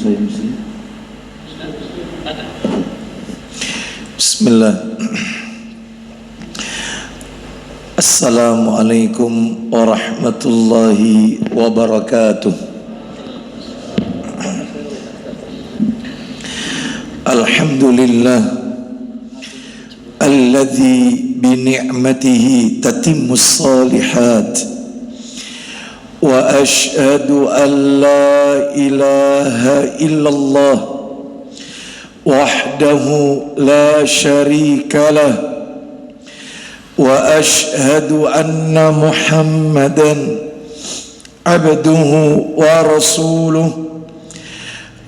saya Muslim. Bismillah. Assalamualaikum warahmatullahi wabarakatuh. Alhamdulillah alladzi bi ni'matihi tatimmus shalihat. Wa ashhadu an la ilaha illallah wahdahu la syarika lah wa ashhadu anna Muhammadan abduhu wa rasuluh.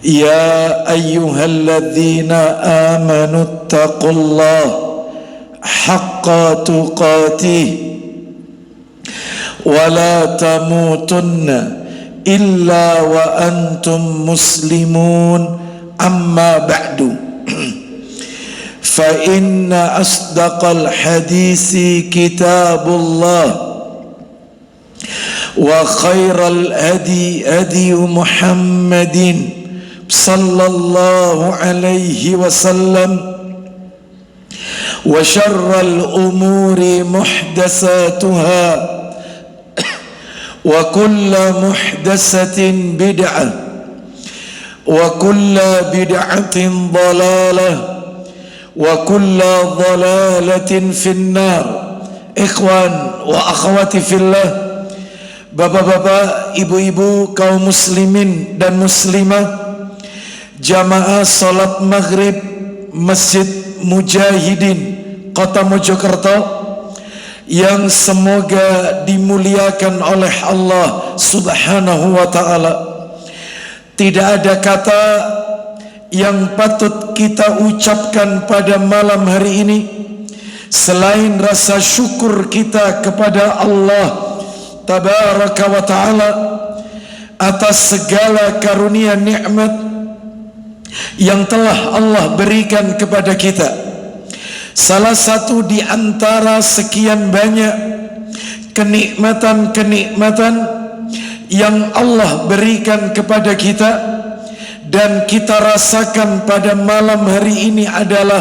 Ya ayyuhalladzina amanu taqullaha haqqa tuqatih ولا تموتن إلا وأنتم مسلمون أما بعد فإن أصدق الحديث كتاب الله وخير الهدي هدي محمد صلى الله عليه وسلم وشر الأمور محدثاتها وكل محدثة بدعة وكل بدعة ضلالة وكل ضلالة في النار. Ikhwan wa akhwati fillah, bapak-bapak, ibu-ibu, kaum muslimin dan muslimah, jamaah salat maghrib Masjid Mujahidin Kota Mojokerto yang semoga dimuliakan oleh Allah Subhanahu wa ta'ala. Tidak ada kata yang patut kita ucapkan pada malam hari ini selain rasa syukur kita kepada Allah Tabaraka wa ta'ala atas segala karunia nikmat yang telah Allah berikan kepada kita. Salah satu di antara sekian banyak kenikmatan-kenikmatan yang Allah berikan kepada kita dan kita rasakan pada malam hari ini adalah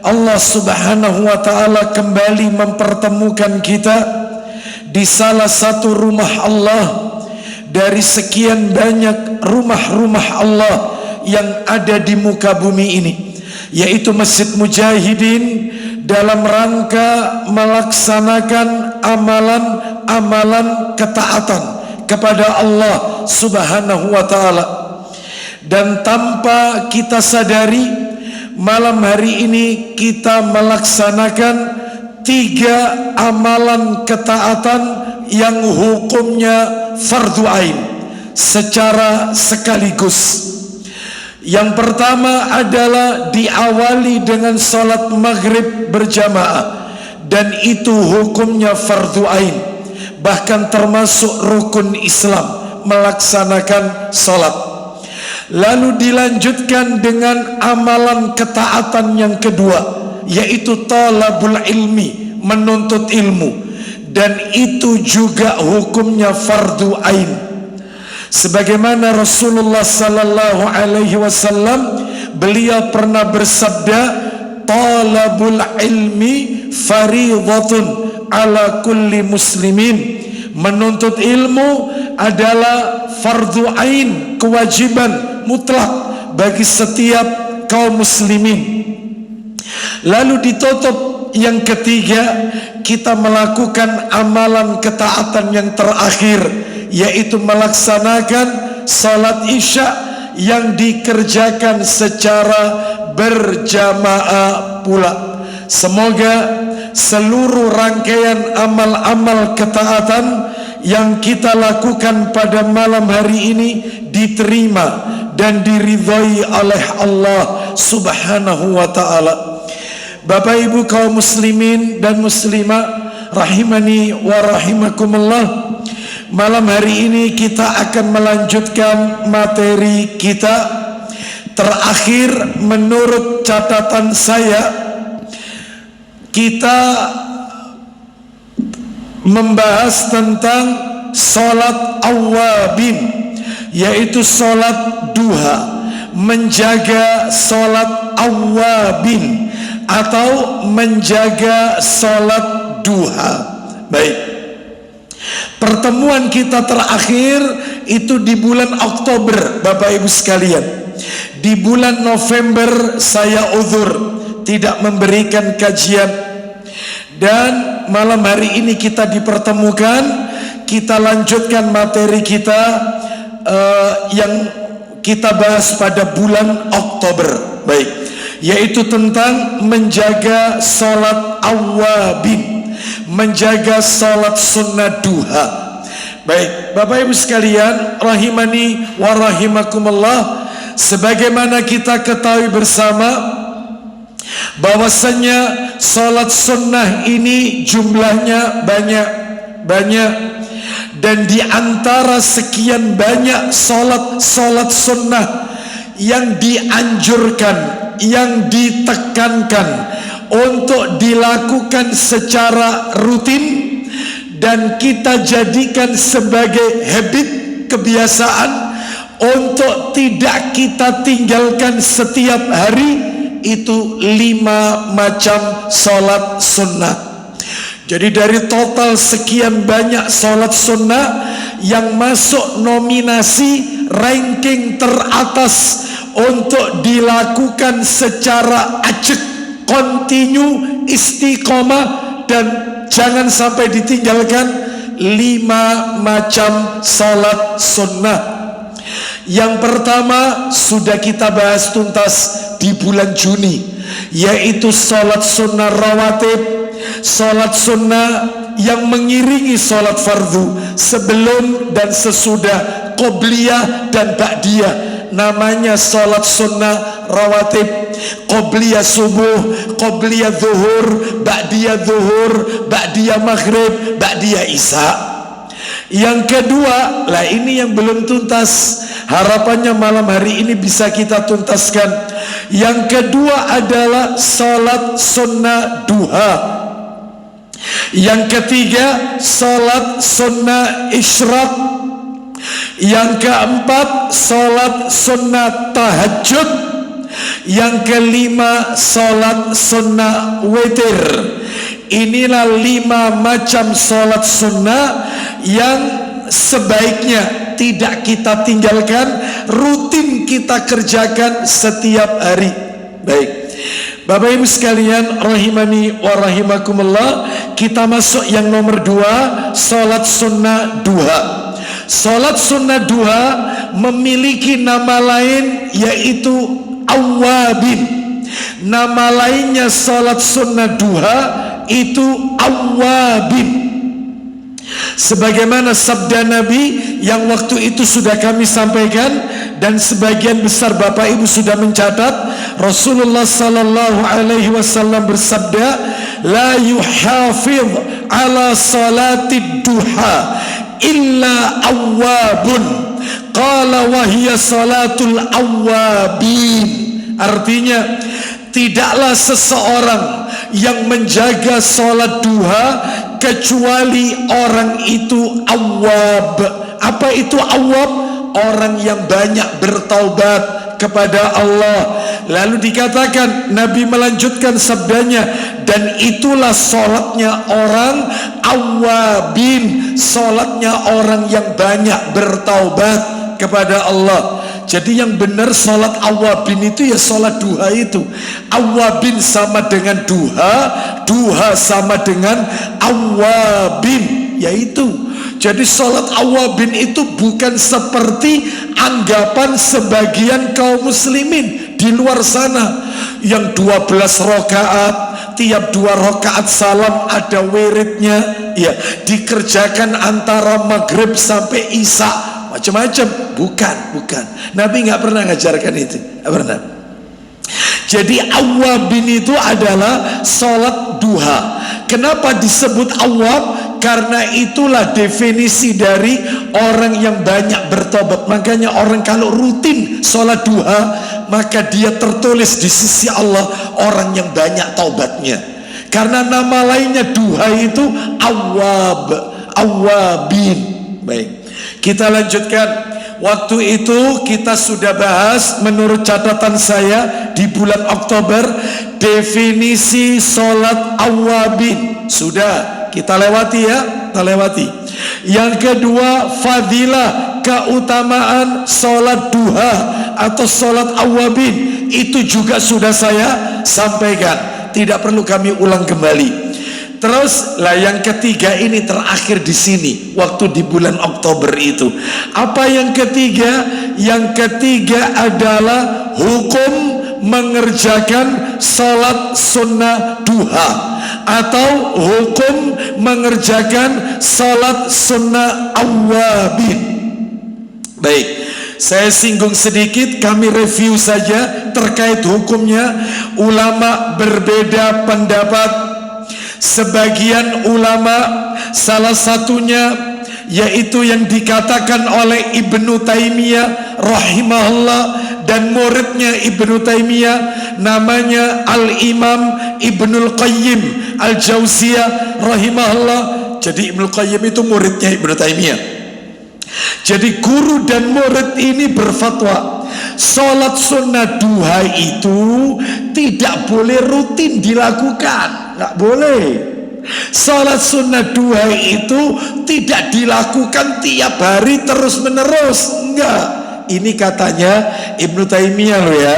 Allah Subhanahu wa ta'ala kembali mempertemukan kita di salah satu rumah Allah dari sekian banyak rumah-rumah Allah yang ada di muka bumi ini, yaitu Masjid Mujahidin, dalam rangka melaksanakan amalan-amalan ketaatan kepada Allah Subhanahu wa ta'ala. Dan tanpa kita sadari, malam hari ini kita melaksanakan 3 amalan ketaatan yang hukumnya fardu ain secara sekaligus. Yang pertama adalah diawali dengan salat maghrib berjamaah, dan itu hukumnya fardu ain, bahkan termasuk rukun Islam melaksanakan salat. Lalu dilanjutkan dengan amalan ketaatan yang kedua, yaitu talabul ilmi, menuntut ilmu, dan itu juga hukumnya fardu ain. Sebagaimana Rasulullah sallallahu alaihi wasallam, beliau pernah bersabda, talabul ilmi fariidhatun ala kulli muslimin. Menuntut ilmu adalah fardu ain, kewajiban mutlak bagi setiap kaum muslimin. Lalu ditutup yang ketiga, kita melakukan amalan ketaatan yang terakhir, yaitu melaksanakan salat isya yang dikerjakan secara berjamaah pula. Semoga seluruh rangkaian amal-amal ketaatan yang kita lakukan pada malam hari ini diterima dan diridhai oleh Allah Subhanahu wa ta'ala. Bapak ibu kaum muslimin dan muslimah rahimani wa rahimakumullah, malam hari ini kita akan melanjutkan materi kita. Terakhir menurut catatan saya, kita membahas tentang salat awabin, yaitu salat duha. menjaga sholat awabin atau menjaga sholat duha. Baik, pertemuan kita terakhir itu di bulan Oktober, Bapak Ibu sekalian. Di bulan November saya uzur, tidak memberikan kajian. Dan malam hari ini kita dipertemukan, kita lanjutkan materi kita yang kita bahas pada bulan Oktober. Baik, yaitu tentang menjaga sholat awabin, menjaga sholat sunnah duha. Baik, Bapak Ibu sekalian, rahimani wa rahimakumullah, sebagaimana kita ketahui bersama bahwasanya sholat sunnah ini jumlahnya banyak, dan di antara sekian banyak sholat sunnah yang dianjurkan, yang ditekankan untuk dilakukan secara rutin dan kita jadikan sebagai habit, kebiasaan untuk tidak kita tinggalkan setiap hari, itu 5 macam sholat sunnah. Jadi dari total sekian banyak sholat sunnah yang masuk nominasi ranking teratas untuk dilakukan secara acak, kontinu, istiqomah, dan jangan sampai ditinggalkan, 5 macam sholat sunnah. Yang pertama sudah kita bahas tuntas di bulan Juni, yaitu sholat sunnah rawatib, sholat sunnah yang mengiringi sholat fardu sebelum dan sesudah, qobliyah dan ba'diyah. Namanya sholat sunnah rawatib, qobliyah subuh, qobliyah zuhur, ba'diyah maghrib, ba'diyah isya. Yang kedua, lah ini yang belum tuntas, harapannya malam hari ini bisa kita tuntaskan. Yang kedua adalah sholat sunnah duha. Yang ketiga, sholat sunnah isyraq. Yang keempat, sholat sunnah tahajud. Yang kelima, sholat sunnah witir. Inilah 5 macam sholat sunnah yang sebaiknya tidak kita tinggalkan, rutin kita kerjakan setiap hari. Baik, Bapak Ibu sekalian, rahimani wa rahimakumullah, kita masuk yang nomor 2, sholat sunnah duha. Sholat sunnah duha memiliki nama lain, yaitu awabin. Nama lainnya sholat sunnah duha itu awabin, sebagaimana sabda Nabi yang waktu itu sudah kami sampaikan dan sebagian besar Bapak Ibu sudah mencatat. Rasulullah sallallahu alaihi wasallam bersabda, la yuhafidh ala salatid duha illa awabun, qala wahya salatul awabin. Artinya, tidaklah seseorang yang menjaga sholat duha kecuali orang itu awab. Apa itu awab? Orang yang banyak bertaubat kepada Allah. Lalu dikatakan, Nabi melanjutkan sabdanya, dan itulah sholatnya orang awabin, sholatnya orang yang banyak bertaubat kepada Allah. Jadi yang benar sholat awabin itu ya sholat duha itu. Awabin sama dengan duha, duha sama dengan awabin, yaitu. Jadi sholat awabin itu bukan seperti anggapan sebagian kaum muslimin di luar sana yang 12 rakaat, tiap 2 rakaat salam ada wiridnya, ya, dikerjakan antara maghrib sampai isya, macam-macam. Bukan. Nabi nggak pernah ngajarkan itu, nggak pernah. Jadi awabin itu adalah sholat duha. Kenapa disebut awab? Karena itulah definisi dari orang yang banyak bertobat. Makanya orang kalau rutin sholat duha, maka dia tertulis di sisi Allah orang yang banyak taubatnya. Karena nama lainnya duha itu awab, awabin. Baik, kita lanjutkan. waktu itu kita sudah bahas menurut catatan saya di bulan Oktober definisi sholat awabin. Sudah kita lewati ya, kita lewati. Yang kedua, fadilah, keutamaan sholat duha atau sholat awabin, itu juga sudah saya sampaikan, tidak perlu kami ulang kembali. Terus lah yang ketiga ini terakhir di sini waktu di bulan Oktober itu. Apa yang ketiga? Yang ketiga adalah hukum mengerjakan salat sunnah duha atau hukum mengerjakan salat sunnah awabin. Baik, saya singgung sedikit, kami review saja terkait hukumnya. Ulama berbeda pendapat. Sebagian ulama, salah satunya yaitu yang dikatakan oleh Ibnu Taimiyah rahimahullah dan muridnya Ibnu Taimiyah namanya Al-Imam Ibnul Qayyim Al-Jauziyah rahimahullah. Jadi Ibnul Qayyim itu muridnya Ibnu Taimiyah. Jadi guru dan murid ini berfatwa sholat sunnah duha itu tidak boleh rutin dilakukan, nggak boleh. Sholat sunnah duha itu tidak dilakukan tiap hari terus menerus, enggak. Ini katanya Ibnu Taimiyah loh ya,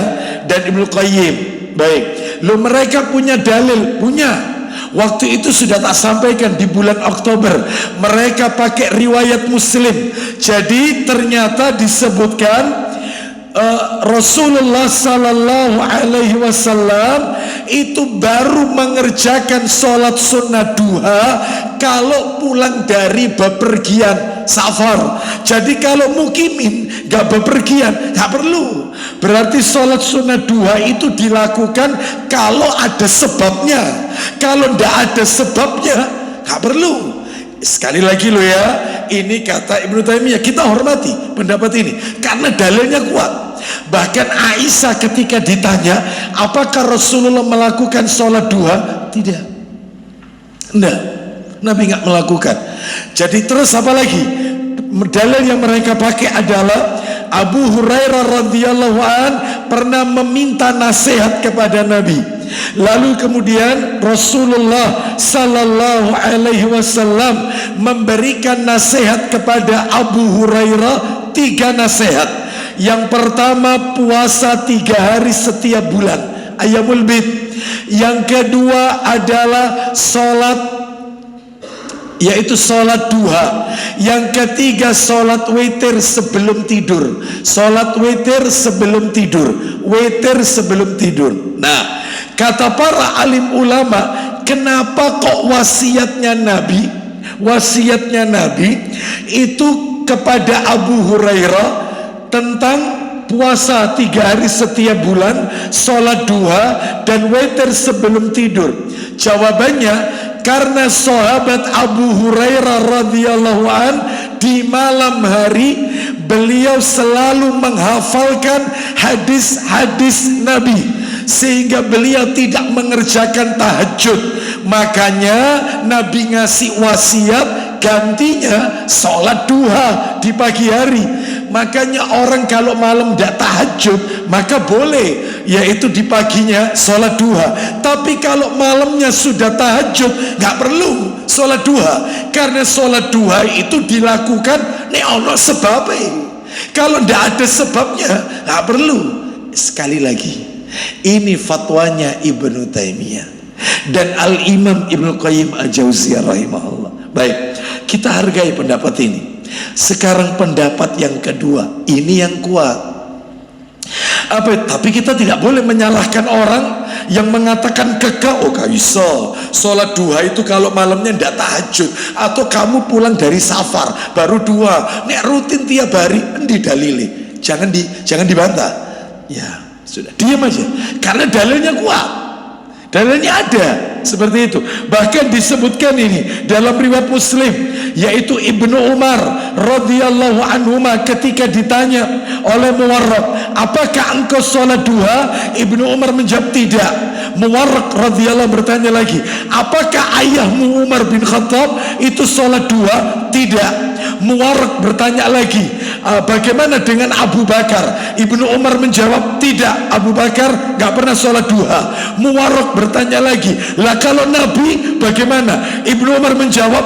dan Ibnu Qayyim. Baik, lo mereka punya dalil, punya. Waktu itu sudah tak sampaikan di bulan Oktober, mereka pakai riwayat Muslim. Jadi ternyata disebutkan Rasulullah Sallallahu Alaihi Wasallam itu baru mengerjakan sholat sunnah duha kalau pulang dari bepergian safar. Jadi kalau mukimin gak bepergian gak perlu. Berarti sholat sunnah duha itu dilakukan kalau ada sebabnya. Kalau ndak ada sebabnya gak perlu. Sekali lagi lo ya, ini kata Ibnu Taimiyah, kita hormati pendapat ini karena dalilnya kuat. Bahkan Aisyah ketika ditanya apakah Rasulullah melakukan sholat duha, tidak, enggak, Nabi nggak melakukan. Jadi terus apa lagi? Dalil yang mereka pakai adalah Abu Hurairah radhiyallahu an pernah meminta nasihat kepada Nabi. Lalu kemudian Rasulullah Sallallahu Alaihi Wasallam memberikan nasihat kepada Abu Hurairah 3 nasihat. Yang pertama, puasa 3 hari setiap bulan, Ayyamul Bid. Yang kedua adalah sholat, yaitu sholat duha. Yang ketiga, sholat witir sebelum tidur. Sholat witir sebelum tidur, witir sebelum tidur. Nah, kata para alim ulama, kenapa kok wasiatnya Nabi itu kepada Abu Hurairah tentang puasa 3 hari setiap bulan, sholat duha dan witir sebelum tidur? Jawabannya, karena sahabat Abu Hurairah radhiyallahu an di malam hari beliau selalu menghafalkan hadis-hadis Nabi, sehingga beliau tidak mengerjakan tahajud. Makanya Nabi ngasih wasiat gantinya sholat duha di pagi hari. Makanya orang kalau malam tidak tahajud maka boleh, yaitu di paginya sholat duha. Tapi kalau malamnya sudah tahajud nggak perlu sholat duha, karena sholat duha itu dilakukan nek ono sebabnya. Kalau tidak ada sebabnya nggak perlu. Sekali lagi, ini fatwanya Ibnu Taimiyah dan Al-Imam Ibnu Qayyim Al-Jauziyah rahimahullah. Baik, kita hargai pendapat ini. Sekarang pendapat yang kedua, ini yang kuat. Tapi kita tidak boleh menyalahkan orang yang mengatakan kekeh, oh gak bisa sholat duha itu kalau malamnya tidak tahajud, atau kamu pulang dari safar baru duha, nek rutin tiap hari, endi dalile? Jangan dibantah. Ya sudah, diam aja, karena dalilnya kuat, dalilnya ada seperti itu. Bahkan disebutkan ini dalam riwayat Muslim, yaitu Ibnu Umar radhiyallahu anhuma ketika ditanya oleh Muwarraq, apakah engkau sholat duha? Ibnu Umar menjawab tidak. Muwarraq radhiyallahu bertanya lagi, apakah ayahmu Umar bin Khattab itu sholat duha? Tidak. Muwarraq bertanya lagi, bagaimana dengan Abu Bakar? Ibnu Umar menjawab, tidak, Abu Bakar nggak pernah sholat duha. Muwarraq bertanya lagi, lah kalau Nabi bagaimana? Ibnu Umar menjawab,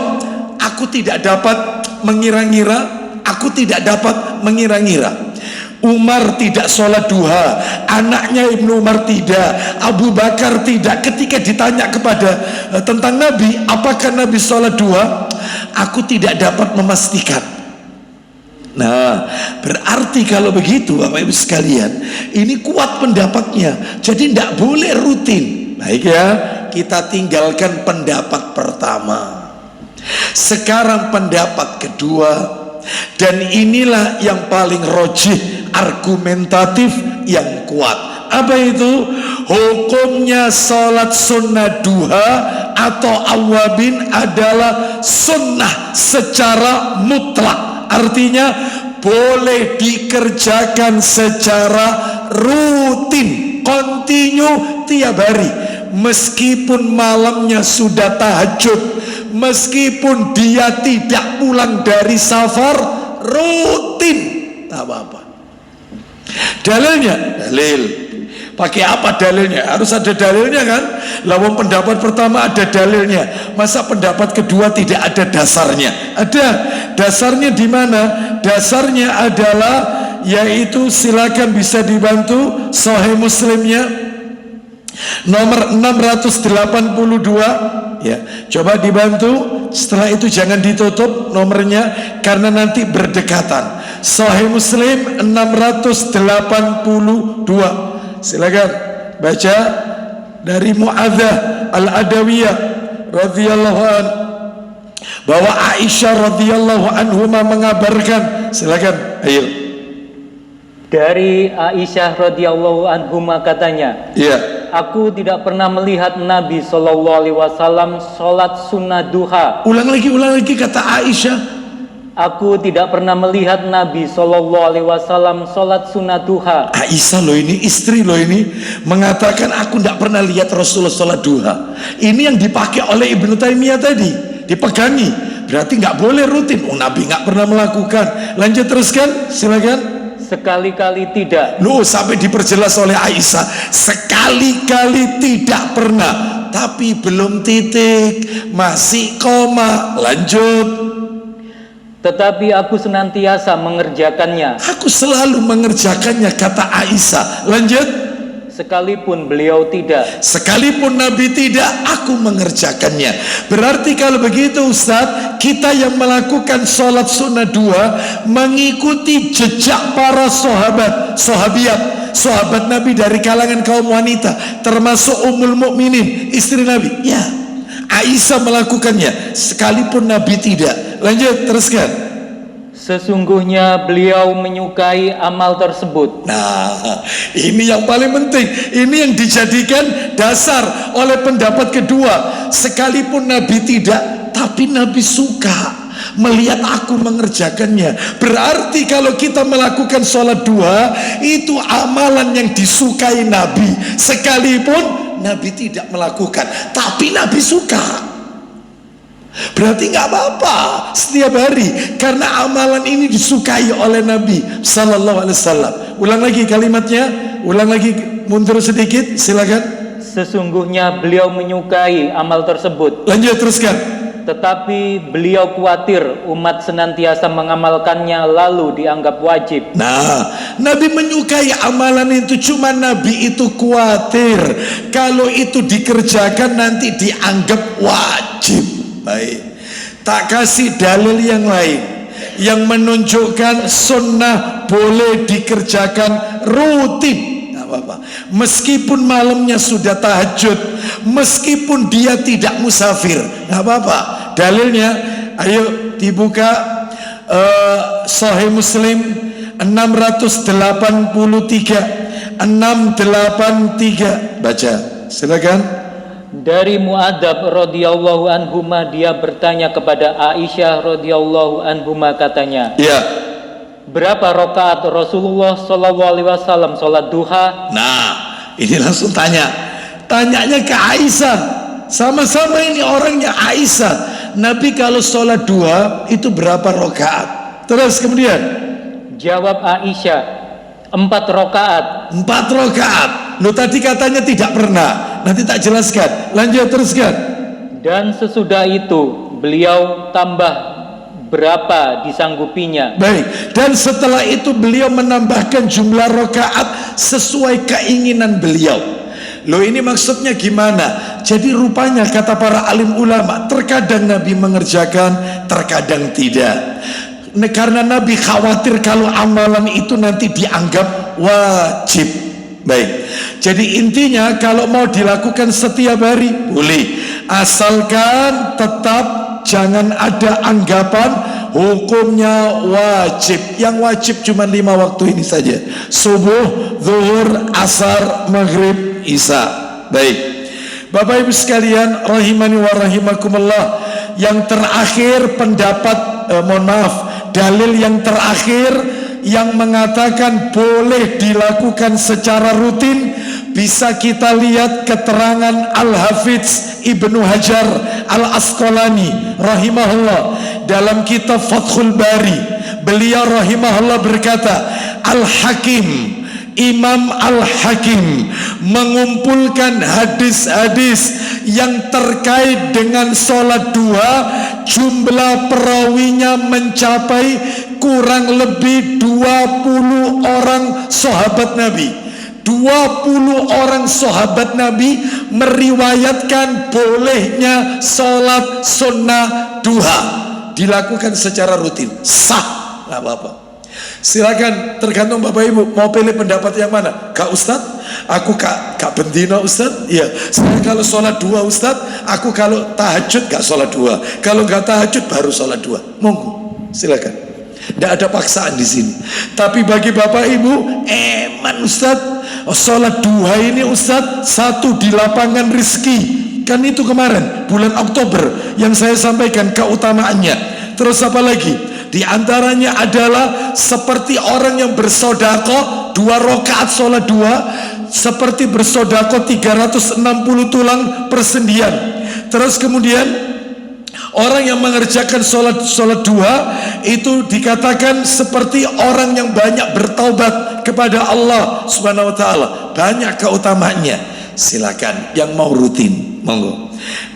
aku tidak dapat mengira-ngira, aku tidak dapat mengira-ngira. Umar tidak sholat duha, anaknya Ibnu Umar tidak, Abu Bakar tidak. Ketika ditanya kepada tentang Nabi, apakah Nabi sholat duha, aku tidak dapat memastikan. Nah, berarti kalau begitu Bapak Ibu sekalian, ini kuat pendapatnya, jadi tidak boleh rutin. Baik ya, kita tinggalkan pendapat pertama. Sekarang pendapat kedua, dan inilah yang paling rojih, argumentatif, yang kuat. Apa itu? Hukumnya sholat sunnah duha atau awabin adalah sunnah secara mutlak. Artinya boleh dikerjakan secara rutin, kontinu tiap hari, meskipun malamnya sudah tahajud, meskipun dia tidak pulang dari safar, rutin, tak apa-apa. Dalilnya, dalil. Pakai apa dalilnya? Harus ada dalilnya kan? Lawan pendapat pertama ada dalilnya. Masa pendapat kedua tidak ada dasarnya? Ada. Dasarnya di mana? Dasarnya adalah, yaitu silakan bisa dibantu Sahih Muslimnya nomor 682 ya. Coba dibantu. Setelah itu jangan ditutup nomornya karena nanti berdekatan. Sahih Muslim 682. Silakan baca dari Mu'adzah Al-Adawiyah radhiyallahu an, bahwa Aisyah radhiyallahu anhuma mengabarkan. Silakan, ayo. Dari Aisyah radhiyallahu anhuma katanya, iya, aku tidak pernah melihat Nabi SAW sholat sunnah duha. Ulang lagi kata Aisyah. Aku tidak pernah melihat Nabi SAW sholat sunnah duha. Aisyah loh ini, istri loh ini, mengatakan aku tidak pernah lihat Rasulullah sholat duha. Ini yang dipakai oleh Ibnu Taimiyah tadi, dipegangi. Berarti nggak boleh rutin. Nabi nggak pernah melakukan. Lanjut teruskan, silakan. Sekali-kali tidak. Loh, sampai diperjelas oleh Aisyah, sekali-kali tidak pernah. Tapi belum titik, masih koma. Lanjut. Tetapi aku senantiasa mengerjakannya. Aku selalu mengerjakannya, kata Aisyah. Lanjut. Sekalipun beliau tidak. Sekalipun Nabi tidak, aku mengerjakannya. Berarti kalau begitu Ustaz, kita yang melakukan sholat sunnah dua mengikuti jejak para sahabat, sahabiat, sahabat Nabi dari kalangan kaum wanita, termasuk Ummul Mukminin, istri Nabi. Ya, Aisyah melakukannya sekalipun Nabi tidak. Lanjut, teruskan. Sesungguhnya beliau menyukai amal tersebut. Nah, ini yang paling penting. Ini yang dijadikan dasar oleh pendapat kedua. Sekalipun Nabi tidak, tapi Nabi suka melihat aku mengerjakannya. Berarti kalau kita melakukan sholat duha, itu amalan yang disukai Nabi. Sekalipun Nabi tidak melakukan, tapi Nabi suka. Berarti nggak apa-apa setiap hari, karena amalan ini disukai oleh Nabi Sallallahu Alaihi Wasallam. Ulang lagi kalimatnya, ulang lagi, mundur sedikit, silakan. Sesungguhnya beliau menyukai amal tersebut. Lanjut, teruskan. Tetapi beliau khawatir umat senantiasa mengamalkannya lalu dianggap wajib. Nah, Nabi menyukai amalan itu, cuma Nabi itu khawatir kalau itu dikerjakan nanti dianggap wajib. Baik, tak kasih dalil yang lain yang menunjukkan sunnah boleh dikerjakan rutin, nggak apa-apa. Meskipun malamnya sudah tahajud, meskipun dia tidak musafir, nggak apa-apa. Dalilnya, ayo dibuka Sahih Muslim 683, baca, silakan. Dari Mu'adzab radhiyallahu anhuma, dia bertanya kepada Aisyah radhiyallahu anhuma, katanya, ya, berapa rakaat Rasulullah SAW sholat duha? Nah, ini langsung tanyanya ke Aisyah. Sama-sama ini orangnya Aisyah. Nabi kalau sholat duha itu berapa rakaat? Terus kemudian Jawab Aisyah, 4 rakaat. 4 rakaat. Lu tadi katanya tidak pernah. Nanti tak jelaskan. Lanjut, teruskan. Dan sesudah itu beliau tambah berapa disanggupinya. Baik. Dan setelah itu beliau menambahkan jumlah rakaat sesuai keinginan beliau. Loh, ini maksudnya gimana? Jadi rupanya kata para alim ulama, terkadang Nabi mengerjakan, terkadang tidak. Karena Nabi khawatir kalau amalan itu nanti dianggap wajib. Baik. Jadi intinya kalau mau dilakukan setiap hari boleh, asalkan tetap jangan ada anggapan hukumnya wajib. Yang wajib cuma 5 waktu ini saja: subuh, zuhur, asar, maghrib, isya. Baik, Bapak Ibu sekalian rahimani wa rahimakumullah, yang terakhir pendapat dalil yang terakhir yang mengatakan boleh dilakukan secara rutin, bisa kita lihat keterangan Al-Hafidz Ibnu Hajar Al-Asqalani rahimahullah dalam kitab Fathul Bari. Beliau rahimahullah berkata, Al-Hakim, Imam Al-Hakim mengumpulkan hadis-hadis yang terkait dengan sholat duha, jumlah perawinya mencapai kurang lebih 20 orang sahabat Nabi. 20 orang sahabat Nabi meriwayatkan bolehnya sholat sunnah duha dilakukan secara rutin, sah, nggak apa-apa. Silakan, tergantung Bapak Ibu mau pilih pendapat yang mana. Kak Ustadz, aku kak Bendino Ustadz. Iya, saya kalau sholat dua Ustadz, aku kalau tahajud gak sholat dua, kalau gak tahajud baru sholat dua. Monggo, silakan. Tidak ada paksaan di sini. Tapi bagi Bapak Ibu, eman Ustadz, sholat duha ini Ustadz satu di lapangan rizki. Kan itu kemarin bulan Oktober yang saya sampaikan keutamaannya. Terus apa lagi? Di antaranya adalah seperti orang yang bersodako 2 rakaat sholat duha, seperti bersodako 360 tulang persendian. Terus kemudian orang yang mengerjakan sholat duha itu dikatakan seperti orang yang banyak bertaubat kepada Allah Subhanahu wa ta'ala. Banyak keutamaannya. Silakan yang mau rutin, monggo.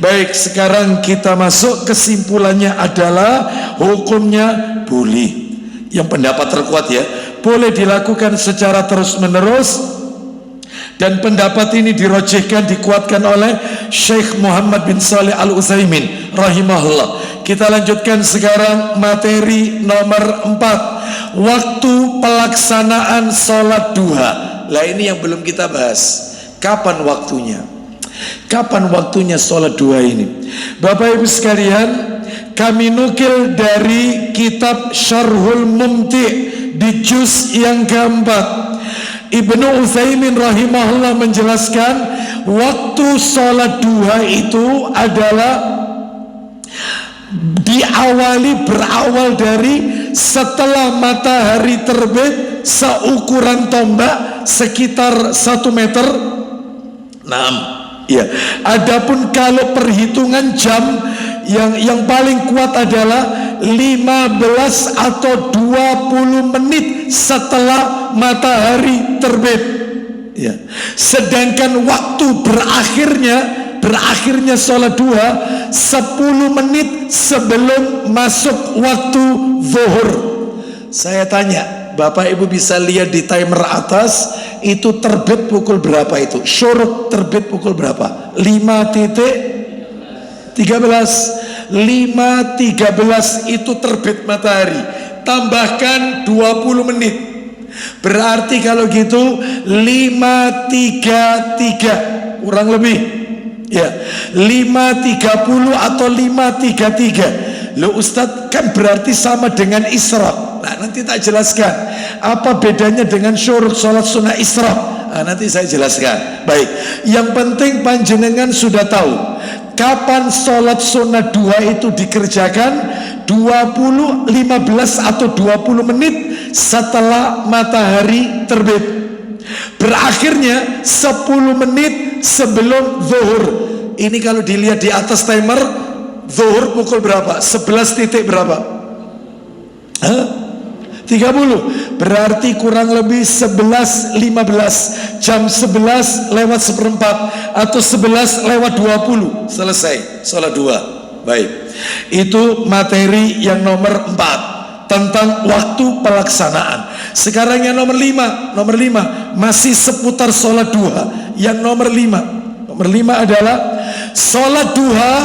Baik, sekarang kita masuk, kesimpulannya adalah hukumnya boleh. Yang pendapat terkuat ya, boleh dilakukan secara terus menerus. Dan pendapat ini dirojihkan, dikuatkan oleh Syekh Muhammad bin Shalih Al-Utsaimin rahimahullah. Kita lanjutkan sekarang materi nomor 4, waktu pelaksanaan sholat duha. Lah ini yang belum kita bahas. Kapan waktunya? Kapan waktunya sholat duha ini? Bapak Ibu sekalian, kami nukil dari kitab Syarhul Mumti' di juz yang keempat. Ibnu Utsaimin rahimahullah menjelaskan waktu sholat duha itu adalah berawal dari setelah matahari terbit seukuran tombak sekitar 1 meter. Ya. Adapun kalau perhitungan jam yang paling kuat adalah 15 atau 20 menit setelah matahari terbit. Ya. Sedangkan waktu berakhirnya sholat duha 10 menit sebelum masuk waktu zuhur. Saya tanya, Bapak Ibu bisa lihat di timer atas itu terbit pukul berapa itu? Syuruk terbit pukul berapa? 5.13. 5.13 itu terbit matahari. Tambahkan 20 menit. Berarti kalau gitu 5.33 kurang lebih. Ya, 5.30 atau 5.33. Loh Ustadz, kan berarti sama dengan Isra. Nah, nanti tak jelaskan apa bedanya dengan syuruk sholat sunnah Isra. Nah, nanti saya jelaskan. Baik, yang penting panjenengan sudah tahu kapan sholat sunnah duha itu dikerjakan. 15 atau 20 menit setelah matahari terbit. Berakhirnya 10 menit sebelum zuhur. Ini kalau dilihat di atas timer zuhur pukul berapa? 11 titik berapa? Hah? 30, berarti kurang lebih 11.15, jam 11 lewat seperempat atau 11 lewat 20 selesai sholat duha. Baik, itu materi yang nomor 4 tentang waktu pelaksanaan. Sekarang yang nomor 5 masih seputar sholat duha. Yang nomor 5 adalah sholat duha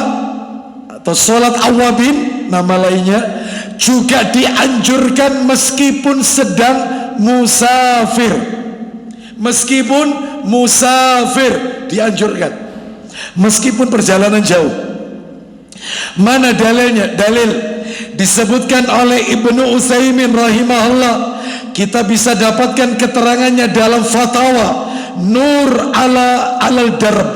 atau sholat awabin, nama lainnya, juga dianjurkan meskipun sedang musafir. Meskipun musafir dianjurkan, meskipun perjalanan jauh. Mana dalilnya? Dalil disebutkan oleh Ibnu Utsaimin rahimahullah. Kita bisa dapatkan keterangannya dalam fatwa Nur alal Darb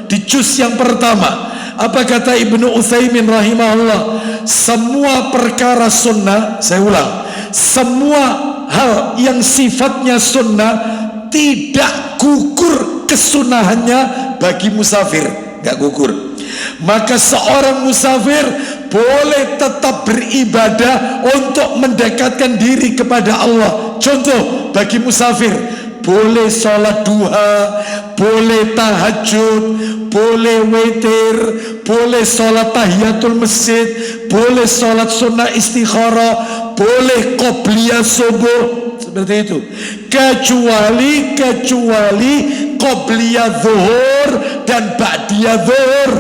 di juz yang pertama. Apa kata Ibnu Utsaimin rahimahullah? Semua perkara sunnah, saya ulang, semua hal yang sifatnya sunnah tidak gugur kesunahannya bagi musafir, nggak gugur. Maka seorang musafir boleh tetap beribadah untuk mendekatkan diri kepada Allah. Contoh, bagi musafir boleh sholat duha, boleh tahajud, boleh witir, boleh sholat tahiyatul masjid, boleh sholat sunnah istikharah, boleh qobliyah subuh, seperti itu. Kecuali qobliyah zuhur dan ba'diyah zuhur,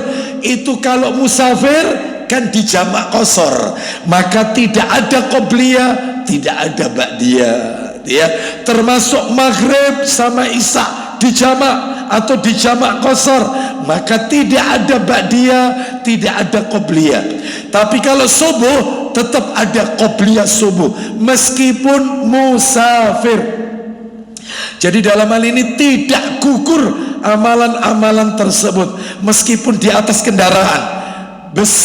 itu kalau musafir kan dijamak qasar, maka tidak ada qobliyah, tidak ada ba'diyah. Ya, termasuk maghrib sama isya dijamak atau dijamak qasar, maka tidak ada ba'diyah, tidak ada qobliyah. Tapi kalau subuh tetap ada qobliyah subuh meskipun musafir. Jadi dalam hal ini tidak gugur amalan-amalan tersebut meskipun di atas kendaraan, bus,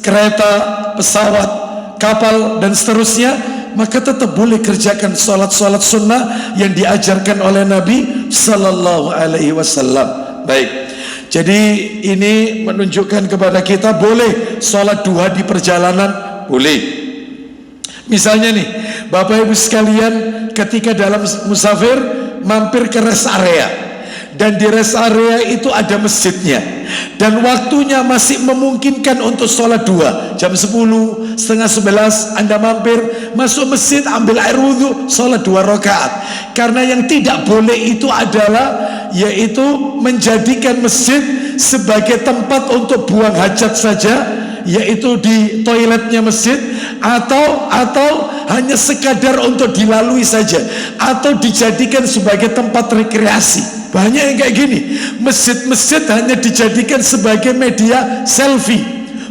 kereta, pesawat, kapal dan seterusnya, maka tetap boleh kerjakan sholat-sholat sunnah yang diajarkan oleh Nabi Sallallahu Alaihi Wasallam. Baik, jadi ini menunjukkan kepada kita boleh sholat duha di perjalanan, boleh. Misalnya nih, Bapak Ibu sekalian, ketika dalam musafir mampir ke rest area, dan di rest area itu ada masjidnya, dan waktunya masih memungkinkan untuk sholat duha, jam 10, setengah 11 Anda mampir, masuk masjid, ambil air wudhu, sholat 2 rakaat. Karena yang tidak boleh itu adalah yaitu menjadikan masjid sebagai tempat untuk buang hajat saja, yaitu di toiletnya masjid, atau hanya sekadar untuk dilalui saja, atau dijadikan sebagai tempat rekreasi. Banyak yang kayak gini, masjid-masjid hanya dijadikan sebagai media selfie.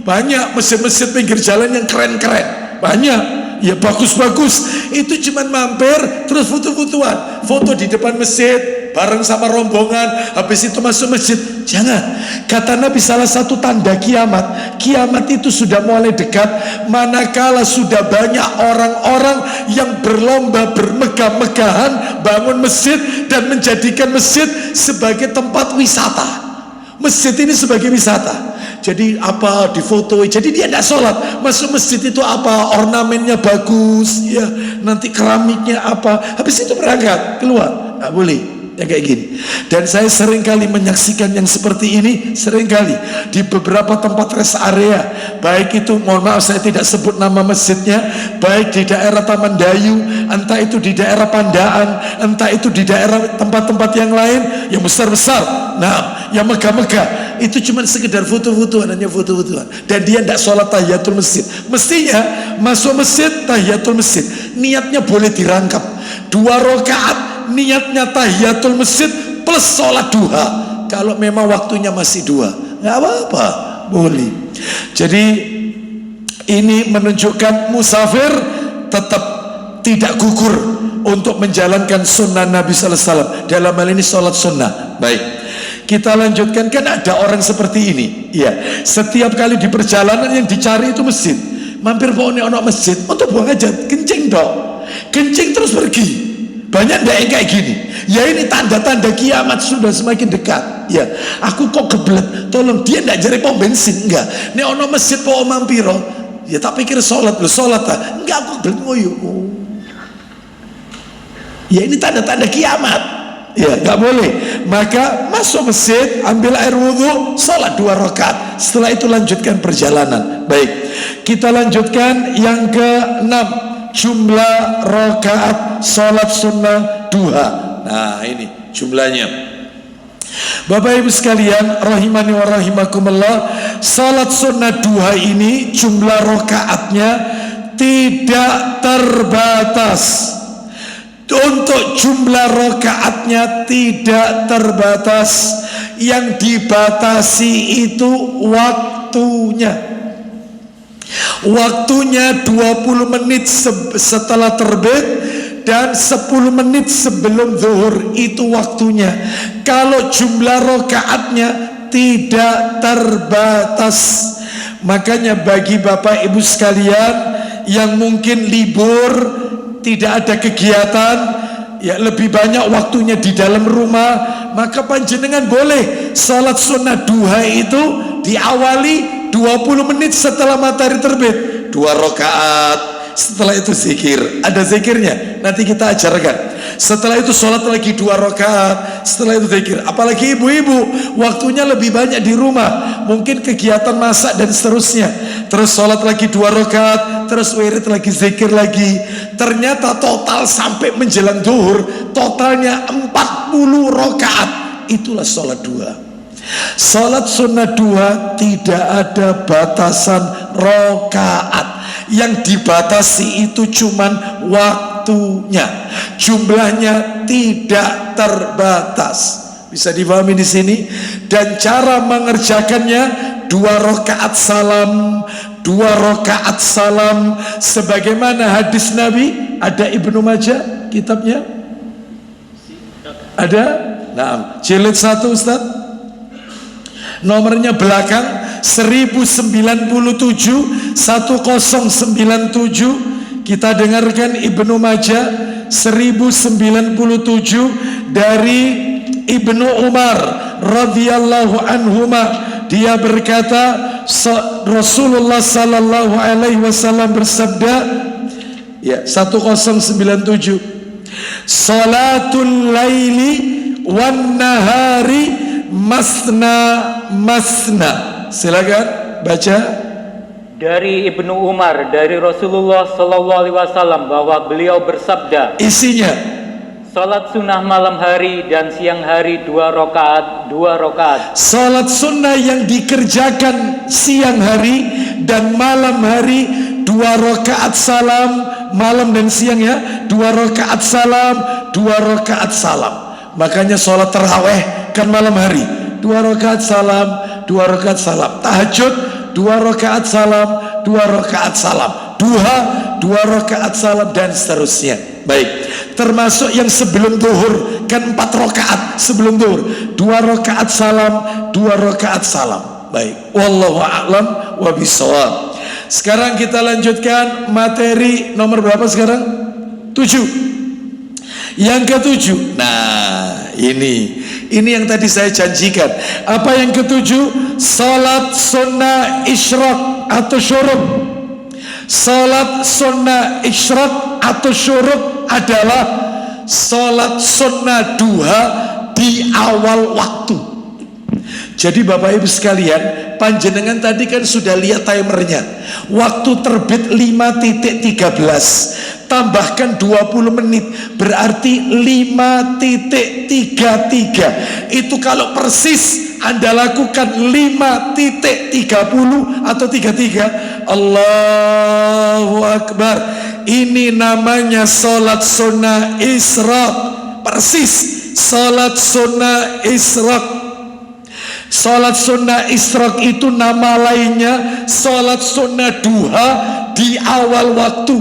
Banyak masjid-masjid pinggir jalan yang keren-keren, banyak, ya bagus-bagus, itu cuman mampir terus foto-fotoan, foto di depan masjid bareng sama rombongan, habis itu masuk masjid. Jangan. Kata Nabi, salah satu tanda kiamat, kiamat itu sudah mulai dekat manakala sudah banyak orang-orang yang berlomba bermegah-megahan bangun masjid dan menjadikan masjid sebagai tempat wisata. Masjid ini sebagai wisata. Jadi apa, difoto, jadi dia tidak sholat, masuk masjid itu apa, ornamennya bagus, ya, nanti keramiknya apa, habis itu berangkat keluar, nggak boleh. Yang kayak gini. Dan saya seringkali menyaksikan yang seperti ini, seringkali di beberapa tempat rest area, baik itu, mohon maaf saya tidak sebut nama masjidnya, baik di daerah Taman Dayu, entah itu di daerah Pandaan, entah itu di daerah tempat-tempat yang lain yang besar-besar, nah yang megah-megah, itu cuma sekedar foto-fotoan, hanya foto-fotoan, dan dia tidak sholat tahiyatul masjid. Mestinya masuk masjid tahiyatul masjid, niatnya boleh dirangkap 2 rakaat, niatnya tahiyatul masjid plus sholat duha. Kalau memang waktunya masih 2, nggak apa-apa, boleh. Jadi ini menunjukkan musafir tetap tidak gugur untuk menjalankan sunnah Nabi Sallallahu Alaihi Wasallam, dalam hal ini sholat sunnah. Baik, kita lanjutkan. Kan ada orang seperti ini, ya, setiap kali di perjalanan yang dicari itu masjid, mampir pohonnya ono masjid untuk buang hajat, kencing dong, kencing terus pergi Banyak ndak yang kayak gini. Ya ini tanda-tanda kiamat sudah semakin dekat. Ya, aku kok kebelet. Tolong dia ndak jari pom bensin enggak. Nek ono masjid po omam piro? Ya tak pikir sholat lu sholat ta. Enggak, aku kebelet ngoyo. Ya ini tanda-tanda kiamat. Ya nggak boleh. Maka masuk masjid, ambil air wudhu, sholat 2 rakaat. Setelah itu lanjutkan perjalanan. Baik, kita lanjutkan yang ke-6, jumlah rakaat sholat sunnah duha. Nah ini jumlahnya. Bapak ibu sekalian rahimani wa rahimakumullah, sholat sunnah duha ini jumlah rakaatnya tidak terbatas. Untuk jumlah rakaatnya tidak terbatas. Yang dibatasi itu waktunya. Waktunya 20 menit setelah terbit dan 10 menit sebelum zuhur, itu waktunya. Kalau jumlah rakaatnya tidak terbatas. Makanya bagi bapak ibu sekalian yang mungkin libur, tidak ada kegiatan, ya lebih banyak waktunya di dalam rumah, maka panjenengan boleh salat sunnah duha itu diawali 20 menit setelah matahari terbit, 2 rakaat. Setelah itu zikir, ada zikirnya, nanti kita ajarkan. Setelah itu sholat lagi 2 rakaat. Setelah itu zikir. Apalagi ibu-ibu, waktunya lebih banyak di rumah, mungkin kegiatan masak dan seterusnya. Terus sholat lagi 2 rakaat, terus wirid lagi, zikir lagi. Ternyata total sampai menjelang zuhur, totalnya 40 rakaat. Itulah sholat duha. Sholat sunnah duha tidak ada batasan rakaat. Yang dibatasi itu cuman waktunya, jumlahnya tidak terbatas. Bisa dipahami di sini. Dan cara mengerjakannya 2 rakaat salam, 2 rakaat salam, sebagaimana hadis Nabi. Ada Ibnu Majah kitabnya? Ada? Nah, jilid 1 Ustaz. Nomornya belakang 1097. Kita dengarkan Ibnu Majah 1097 dari Ibnu Umar radhiyallahu anhuma. Dia berkata, Rasulullah sallallahu alaihi wasallam bersabda, ya 1097, salatul laili wan nahari masna masna. Silakan baca. Dari Ibnu Umar, dari Rasulullah sallallahu alaihi wasallam, bahwa beliau bersabda, isinya salat sunnah malam hari dan siang hari 2 rakaat, 2 rakaat. Salat sunnah yang dikerjakan siang hari dan malam hari 2 rakaat salam, malam dan siang ya, 2 rakaat salam, 2 rakaat salam. Makanya salat tarawih kan malam hari, 2 rakaat salam, 2 rakaat salam. Tahajud 2 rakaat salam, 2 rakaat salam. Duha 2 rakaat salam dan seterusnya. Baik, termasuk yang sebelum zuhur kan 4 rakaat sebelum zuhur, 2 rakaat salam, 2 rakaat salam. Baik, wallahu a'lam wa bishawab. Sekarang kita lanjutkan materi nomor berapa sekarang? 7. Yang ke-7. Nah, ini yang tadi saya janjikan. Apa yang ke-7? Salat sunnah isyraq atau syuruk. Salat sunnah isyraq atau syuruk adalah salat sunnah duha di awal waktu. Jadi Bapak Ibu sekalian, panjenengan tadi kan sudah lihat timernya. Waktu terbit 5.13, tambahkan 20 menit, berarti 5.33. Itu kalau persis Anda lakukan 5.30 atau 33, Allahu Akbar. Ini namanya salat sunnah isyraq. Persis salat sunnah isyraq. Salat sunnah isyraq itu nama lainnya salat sunnah duha di awal waktu.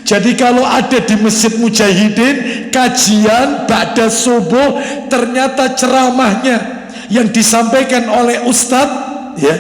Jadi kalau ada di Masjid Mujahidin kajian ba'da subuh, ternyata ceramahnya yang disampaikan oleh Ustadz ya,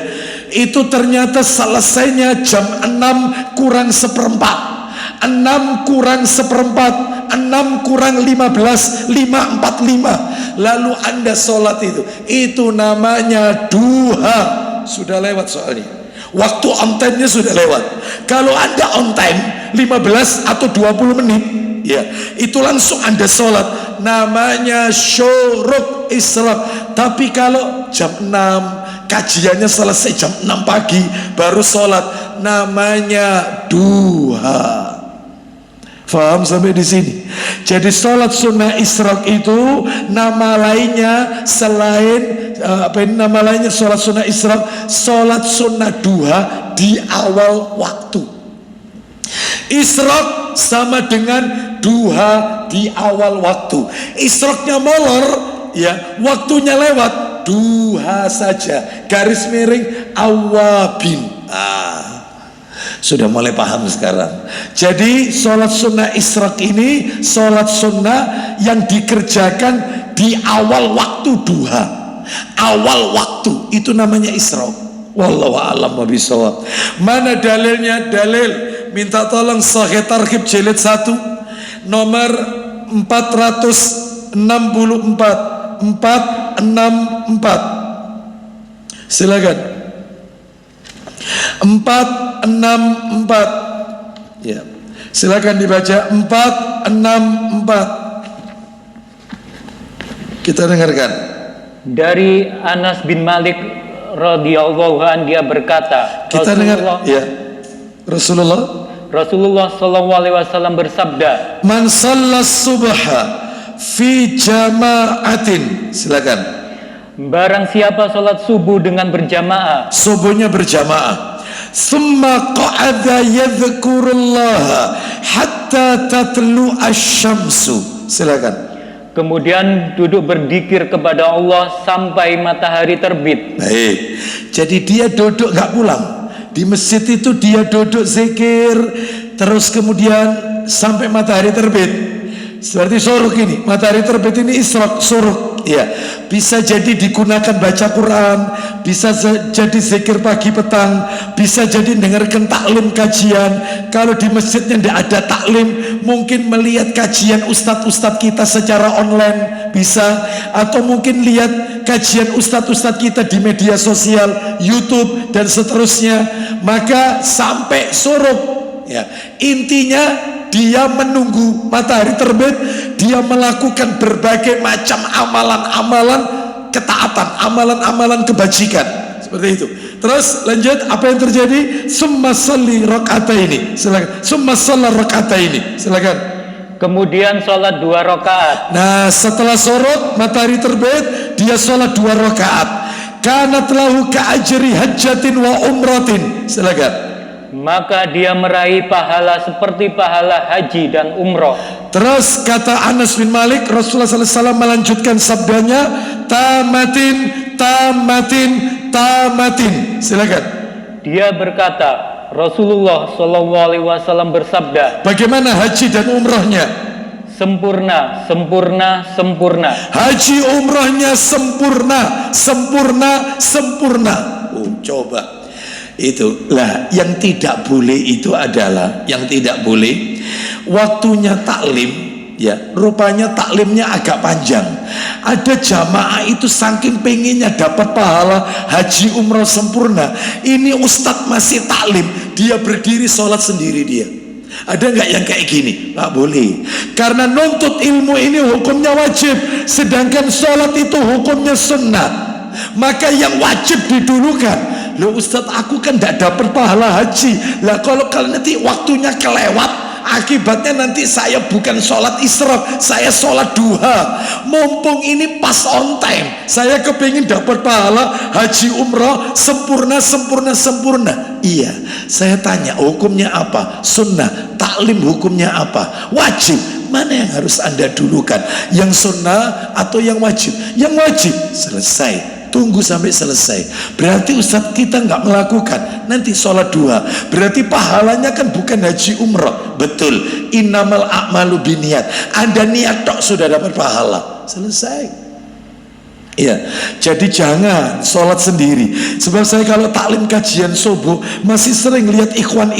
itu ternyata selesainya jam 6 kurang 1/4 6 kurang 1/4, 6 kurang 15, 5/45. Lalu Anda sholat itu namanya duha. Sudah lewat soalnya, waktu on time-nya sudah lewat. Kalau Anda on time 15 atau 20 menit, ya itu langsung Anda sholat, namanya syuruk isyraq. Tapi kalau jam 6 kajiannya selesai, jam 6 pagi baru sholat, namanya duha. Faham sampai di sini? Jadi sholat sunnah isyraq itu nama lainnya selain nama lainnya sholat sunnah isyraq, sholat sunnah duha di awal waktu. Isyraq sama dengan duha di awal waktu. Isyraqnya molor, ya waktunya lewat, duha saja garis miring awabin. Sudah mulai paham sekarang. Jadi sholat sunnah isyraq ini sholat sunnah yang dikerjakan di awal waktu duha. Awal waktu itu namanya isyraq. Wallahu a'lam bishawab. Mana dalilnya? Dalil minta tolong Sahih Targhib jilid 1 nomor 464 464. Silakan. 464, ya silakan dibaca. 464 kita dengarkan. Dari Anas bin Malik radhiyallahu an, dia berkata, kita dengar ya, Rasulullah sallallahu alaihi wasallam bersabda, man shallas subha fi jama'atin, silakan. Barang siapa sholat subuh dengan berjamaah, subuhnya berjamaah, summa qa'ada yadhkurullaha hatta tatlu asyamsu, silakan. Kemudian duduk berzikir kepada Allah sampai matahari terbit. Baik, jadi dia duduk gak pulang di masjid itu, dia duduk zikir terus kemudian sampai matahari terbit. Seperti suruk ini, matahari terbit ini isyraq, suruk, ya. Bisa jadi digunakan baca Quran, bisa jadi zikir pagi petang, bisa jadi dengarkan taklim kajian. Kalau di masjidnya tidak ada taklim, mungkin melihat kajian ustadz-ustadz kita secara online bisa, atau mungkin lihat kajian ustadz-ustadz kita di media sosial, YouTube dan seterusnya. Maka sampai suruk, ya. Intinya dia menunggu matahari terbit, dia melakukan berbagai macam amalan-amalan ketaatan, amalan-amalan kebajikan, seperti itu. Terus lanjut, apa yang terjadi? Summa sholli raka'ataini, silakan. Summa shalla raka'ataini, silakan. Kemudian sholat 2 rakaat. Nah, setelah sorot matahari terbit, dia sholat 2 rakaat. Kanat lahu ka'ajri hajjatin wa umratin, silakan. Maka dia meraih pahala seperti pahala haji dan umroh. Terus kata Anas bin Malik, Rasulullah SAW melanjutkan sabdanya, tamatin, tamatin, tamatin. Silakan. Dia berkata, Rasulullah SAW bersabda, bagaimana haji dan umrohnya? Sempurna, sempurna, sempurna. Haji umrohnya sempurna, sempurna, sempurna. Coba. Itulah yang tidak boleh, itu adalah yang tidak boleh waktunya taklim, ya rupanya taklimnya agak panjang. Ada jamaah itu saking pengennya dapat pahala haji umroh sempurna, ini ustadz masih taklim, dia berdiri sholat sendiri dia. Ada nggak yang kayak gini? Nggak boleh, karena nuntut ilmu ini hukumnya wajib, sedangkan sholat itu hukumnya sunnah. Maka yang wajib didulukan. Loh Ustadz, aku kan tidak dapat pahala haji. Lah kalau nanti waktunya kelewat, akibatnya nanti saya bukan sholat isyraq, saya sholat duha. Mumpung ini pas on time, saya kepingin dapat pahala haji umrah sempurna, sempurna, sempurna. Iya, saya tanya hukumnya apa? Sunnah. Taklim hukumnya apa? Wajib. Mana yang harus Anda dulukan? Yang sunnah atau yang wajib? Yang wajib. Selesai. Tunggu sampai selesai. Berarti Ustadz kita nggak melakukan, nanti sholat duha, berarti pahalanya kan bukan haji umrah. Betul, innamal a'malu binniat. Anda niat tok sudah dapat pahala. Selesai. Ya, jadi jangan sholat sendiri. Sebab saya kalau taklim kajian subuh masih sering lihat ikhwan,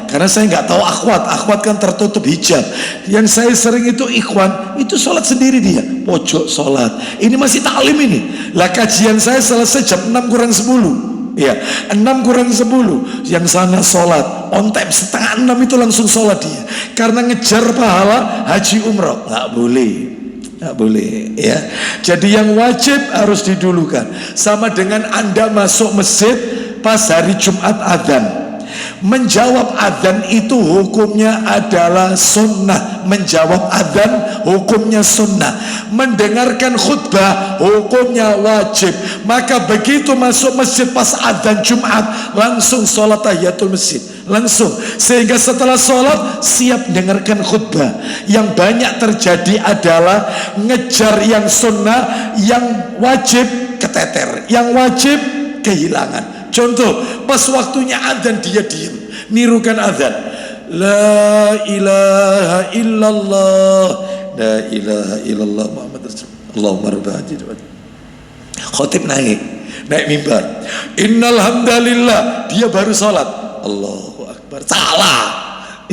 karena saya nggak tahu akhwat kan tertutup hijab. Yang saya sering itu ikhwan, itu sholat sendiri dia, pojok sholat. Ini masih taklim ini. Lah kajian saya selesai jam 6 kurang 10. Ya, 6 kurang 10. Yang sana sholat on time, setengah 6 itu langsung sholat dia. Karena ngejar pahala haji umroh. Nggak boleh ya. Jadi yang wajib harus didulukan. Sama dengan Anda masuk masjid pas hari Jumat adzan. Menjawab adzan itu hukumnya adalah sunnah. Menjawab adzan hukumnya sunnah. Mendengarkan khutbah hukumnya wajib. Maka begitu masuk masjid pas adzan Jumat, langsung sholat tahiyatul masjid, langsung. Sehingga setelah sholat siap dengarkan khutbah. Yang banyak terjadi adalah ngejar yang sunnah, yang wajib keteter, yang wajib kehilangan. Contoh, pas waktunya adzan dia diam, nirukan adzan. La ilaha illallah, la ilaha illallah Muhammad Rasulullah. Allahumma rabb hadhihi. Khotib naik mimbar. Innal hamdalillah, dia baru salat. Allahu akbar. Salah.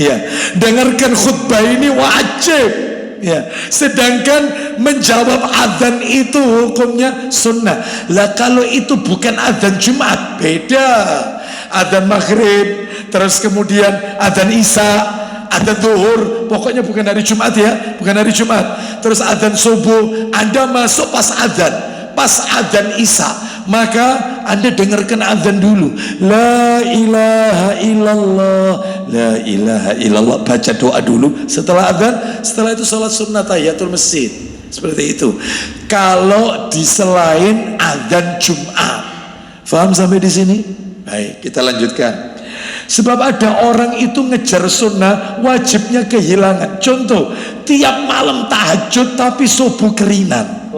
Ya, dengarkan khutbah ini wajib. Ya, sedangkan menjawab adzan itu hukumnya sunnah. Lah kalau itu bukan adzan Jumat, beda. Adzan maghrib, terus kemudian adzan isya, adzan zuhur, pokoknya bukan hari Jumat ya, bukan hari Jumat. Terus adzan subuh, Anda masuk pas adzan isya, maka Anda dengarkan adzan dulu. La ilaha illallah, la ilaha illallah, baca doa dulu setelah adzan. Setelah itu sholat sunnah tahiyatul masjid. Seperti itu. Kalau di selain adzan Jumat. Faham sampai di sini? Baik, kita lanjutkan. Sebab ada orang itu ngejar sunnah, wajibnya kehilangan. Contoh, tiap malam tahajud tapi subuh kerinan.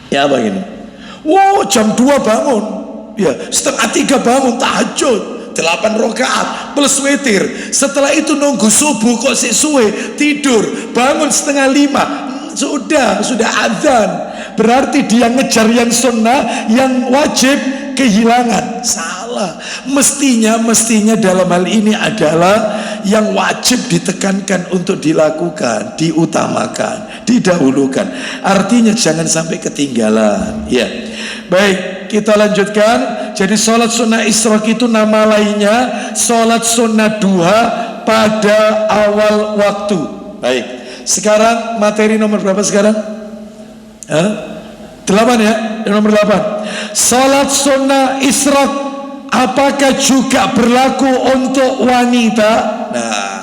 Ya apa gini? Wow, jam 2 bangun, ya setengah 3 bangun tahajud 8 rakaat plus witir. Setelah itu nunggu subuh kok suwe, tidur, bangun setengah 5, sudah azan. Berarti dia ngejar yang sunnah, yang wajib kehilangan. Salah. Mestinya dalam hal ini adalah yang wajib ditekankan untuk dilakukan, diutamakan, didahulukan. Artinya jangan sampai ketinggalan. Ya, baik, kita lanjutkan. Jadi sholat sunnah isyraq itu nama lainnya sholat sunnah duha pada awal waktu. Baik, sekarang materi nomor berapa sekarang? 8 ya, nomor 8. Sholat sunnah isyraq apakah juga berlaku untuk wanita? Nah,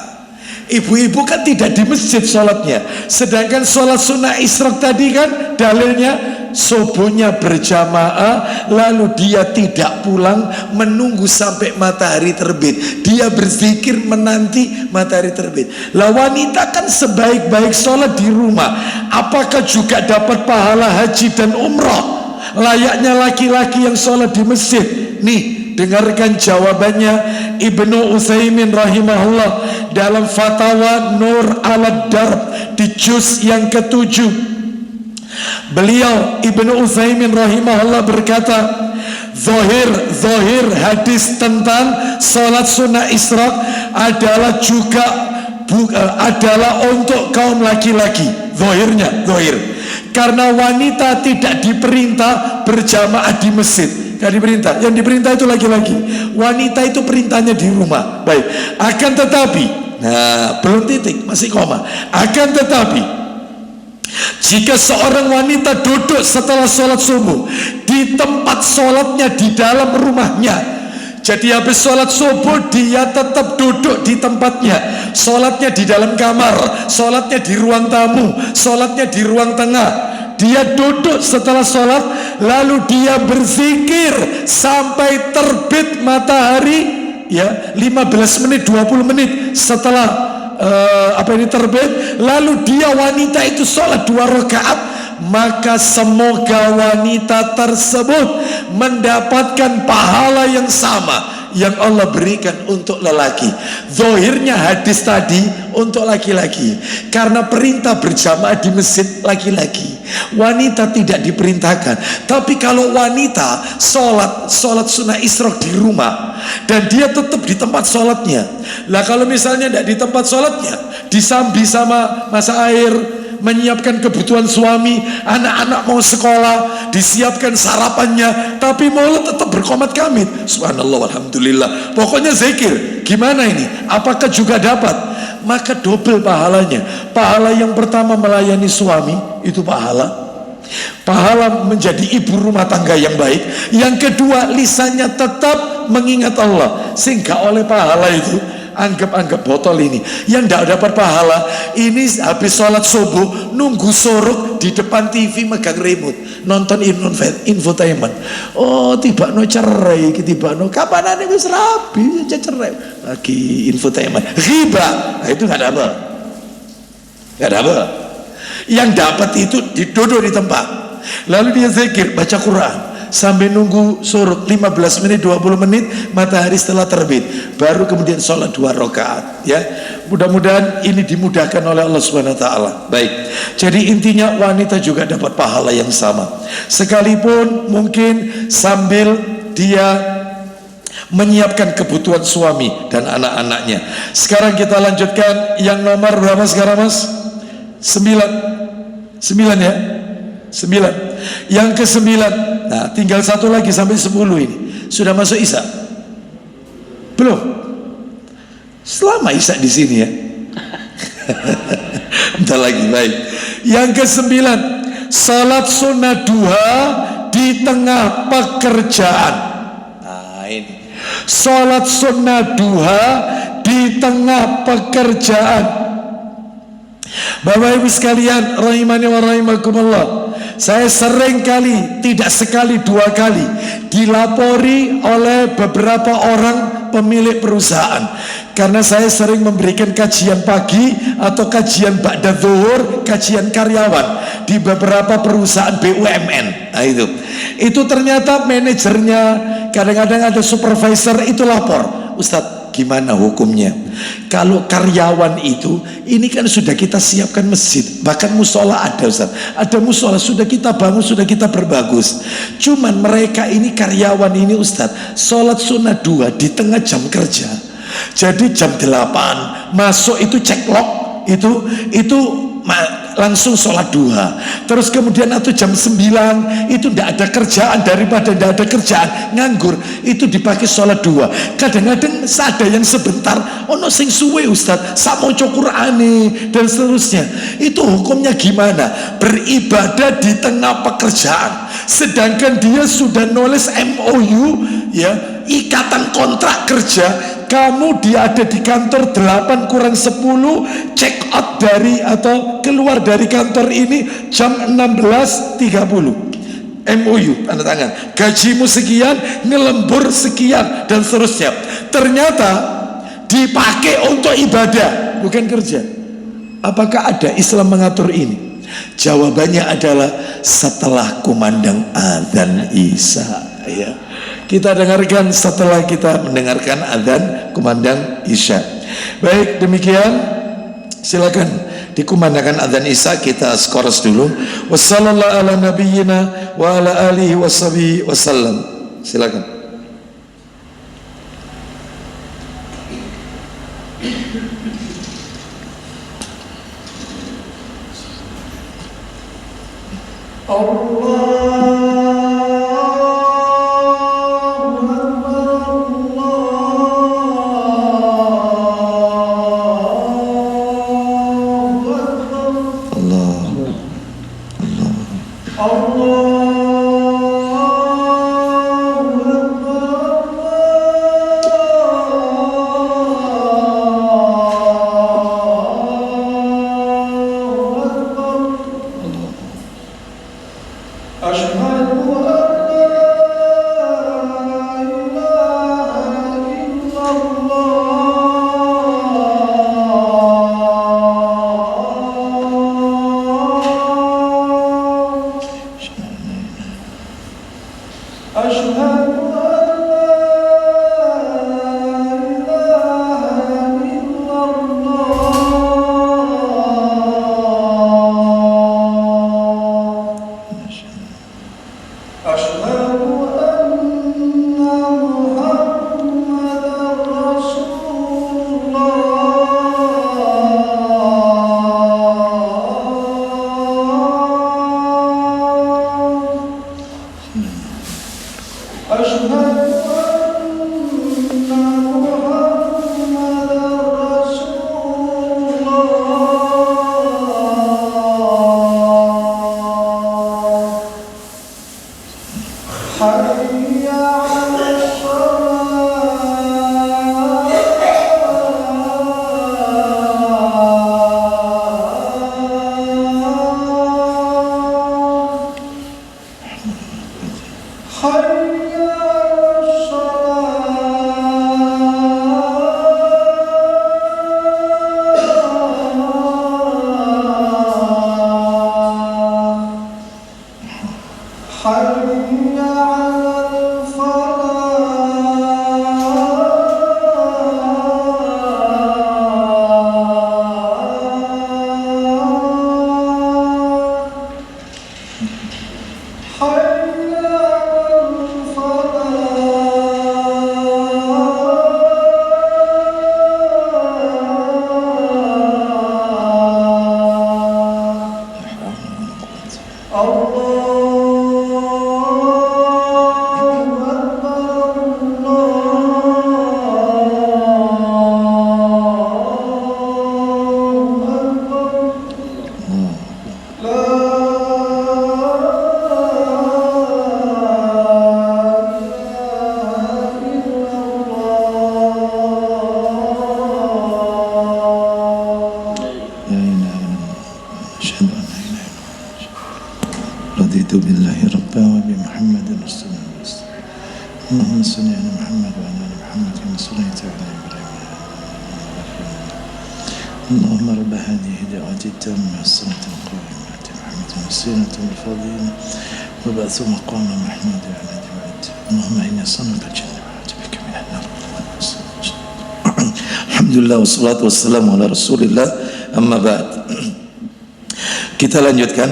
ibu-ibu kan tidak di masjid sholatnya. Sedangkan sholat sunnah isyraq tadi kan dalilnya subuhnya berjamaah, lalu dia tidak pulang menunggu sampai matahari terbit. Dia berzikir menanti matahari terbit. Lah wanita kan sebaik-baik sholat di rumah, apakah juga dapat pahala haji dan umrah layaknya laki-laki yang sholat di masjid? Nih, dengarkan jawabannya Ibnu Utsaimin rahimahullah dalam Fatawa Nur al-Darb di juz yang ke-7. Beliau Ibnu Utsaimin rahimahullah berkata, Zohir hadis tentang sholat sunnah isyraq adalah juga adalah untuk kaum laki-laki. Zohir karena wanita tidak diperintah berjamaah di masjid. Gak diperintah. Yang diperintah itu laki-laki. Wanita itu perintahnya di rumah. Baik. Akan tetapi, nah belum titik, masih koma. Akan tetapi, jika seorang wanita duduk setelah sholat subuh di tempat sholatnya di dalam rumahnya, jadi habis sholat subuh dia tetap duduk di tempatnya, sholatnya di dalam kamar, sholatnya di ruang tamu, sholatnya di ruang tengah. Dia duduk setelah sholat, lalu dia berzikir sampai terbit matahari, ya 15 menit 20 menit setelah terbit, lalu dia wanita itu sholat 2 rakaat, maka semoga wanita tersebut mendapatkan pahala yang sama yang Allah berikan untuk lelaki. Zahirnya hadis tadi untuk laki-laki, karena perintah berjamaah di masjid laki-laki. Wanita tidak diperintahkan. Tapi kalau wanita sholat sunnah isyraq di rumah dan dia tetap di tempat sholatnya, lah kalau misalnya tidak di tempat sholatnya, disambi sama masa air, menyiapkan kebutuhan suami, anak-anak mau sekolah, disiapkan sarapannya, tapi mulut tetap berqomat kamit, subhanallah walhamdulillah, pokoknya zikir. Gimana ini? Apakah juga dapat? Maka double pahalanya. Pahala yang pertama melayani suami, itu pahala menjadi ibu rumah tangga yang baik. Yang kedua, lisannya tetap mengingat Allah, sehingga oleh pahala itu, anggap botol ini yang tidak dapat pahala, ini habis sholat subuh nunggu suruk di depan TV megang remote nonton infotainment. Oh tiba no cerai, tiba no kapan ane wis rabi cerai lagi infotainment riba. Nah, itu nggak dapat. Yang dapat itu duduk di tempat, lalu dia zikir, baca Quran sampai nunggu surut 15 menit 20 menit matahari setelah terbit, baru kemudian sholat 2 rakaat. Ya, mudah-mudahan ini dimudahkan oleh Allah Subhanahu Wa Taala. Baik, jadi intinya wanita juga dapat pahala yang sama, sekalipun mungkin sambil dia menyiapkan kebutuhan suami dan anak-anaknya. Sekarang kita lanjutkan yang nomor berapa sekarang, Mas? 9 ya, 9. Yang ke-9. Nah, tinggal satu lagi sampai 10 ini. Sudah masuk Isya? Belum? Selama Isya di sini ya. Bentar lagi, baik. Yang ke-9, salat sunnah duha di tengah pekerjaan. Nah, ini. Salat sunnah duha di tengah pekerjaan. Bapak Ibu sekalian, rahimani wa rahimakumullah, saya sering kali, tidak sekali 2 kali, dilapori oleh beberapa orang pemilik perusahaan, karena saya sering memberikan kajian pagi atau kajian ba'da zuhur, kajian karyawan di beberapa perusahaan BUMN. Nah, itu ternyata manajernya, kadang-kadang ada supervisor itu lapor, Ustadz, gimana hukumnya? Kalau karyawan itu, ini kan sudah kita siapkan masjid, bahkan musola ada, Ustaz, ada musola sudah kita bangun, sudah kita perbagus. Cuman mereka ini karyawan ini, Ustaz, sholat sunnah 2 di tengah jam kerja. Jadi jam 8 masuk itu cek log, itu langsung sholat duha. Terus kemudian atau jam 9 itu tidak ada kerjaan, daripada tidak ada kerjaan nganggur, itu dipakai sholat duha. Kadang-kadang ada yang sebentar, ono sing suwe Ustaz, sak maca Qur'ane dan seterusnya. Itu hukumnya gimana? Beribadah di tengah pekerjaan, sedangkan dia sudah nulis MOU, ya, ikatan kontrak kerja. Kamu dia ada di kantor 8 kurang 10, check out dari atau keluar dari kantor ini jam 16.30, MOU tanda tangan, gajimu sekian, ngelembur sekian dan seterusnya. Ternyata dipakai untuk ibadah, bukan kerja. Apakah ada Islam mengatur ini? Jawabannya adalah setelah kumandang adzan Isya, ya. Kita dengarkan setelah kita mendengarkan adzan kumandang Isya. Baik, demikian silakan dikumandangkan adzan Isya, kita skors dulu. Wassallallahu ala nabiyyina wa ala alihi washabihi wasallam. Silakan. رضيت بالله ربا وبمحمد رسولا اللهم صل على محمد وعلى ال محمد كما صليت على ابراهيم اللهم رب هذه الدعوة التامة الصلاة القائمة آت محمد الوسيلة والفضيلة وبعث مقام محمود على دعوة اللهم إني أسألك الجنة وأعوذ بك من النار Alhamdulillah wassalatu wassalamu ala rasulillah amma ba'd. Kita lanjutkan.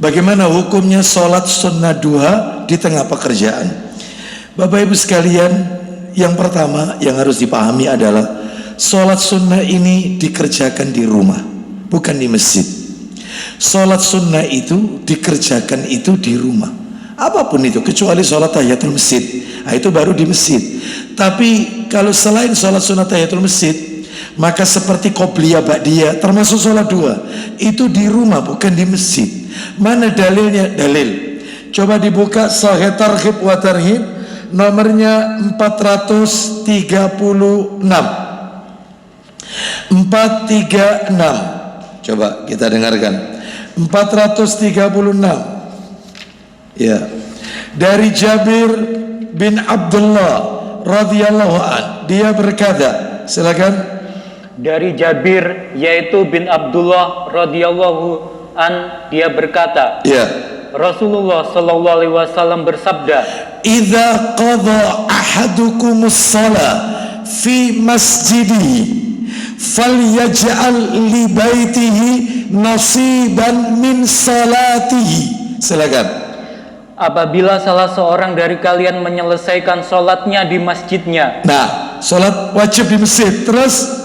Bagaimana hukumnya sholat sunnah duha di tengah pekerjaan? Bapak ibu sekalian, yang pertama yang harus dipahami adalah sholat sunnah ini dikerjakan di rumah, bukan di masjid. Sholat sunnah itu dikerjakan itu di rumah, apapun itu kecuali sholat tahiyatul masjid, nah, itu baru di masjid. Tapi kalau selain sholat sunnah tahiyatul masjid, maka seperti qobliyah ba'diyah termasuk sholat dua, itu di rumah bukan di masjid. Mana dalilnya? Dalil, coba dibuka Sahih Targhib wa Tarhib nomornya 436 coba kita dengarkan 436 ya, dari Jabir bin Abdullah radhiyallahu an, dia berkata, silakan. Dari Jabir yaitu bin Abdullah radhiyallahu an, dia berkata, ya, Rasulullah sallallahu alaihi wasallam bersabda, "Idza qada ahadukumus shalah fi masjidihi falyaj'al li baitihi nasiban min salatihi." Silakan. Apabila salah seorang dari kalian menyelesaikan sholatnya di masjidnya, nah, sholat wajib di masjid, terus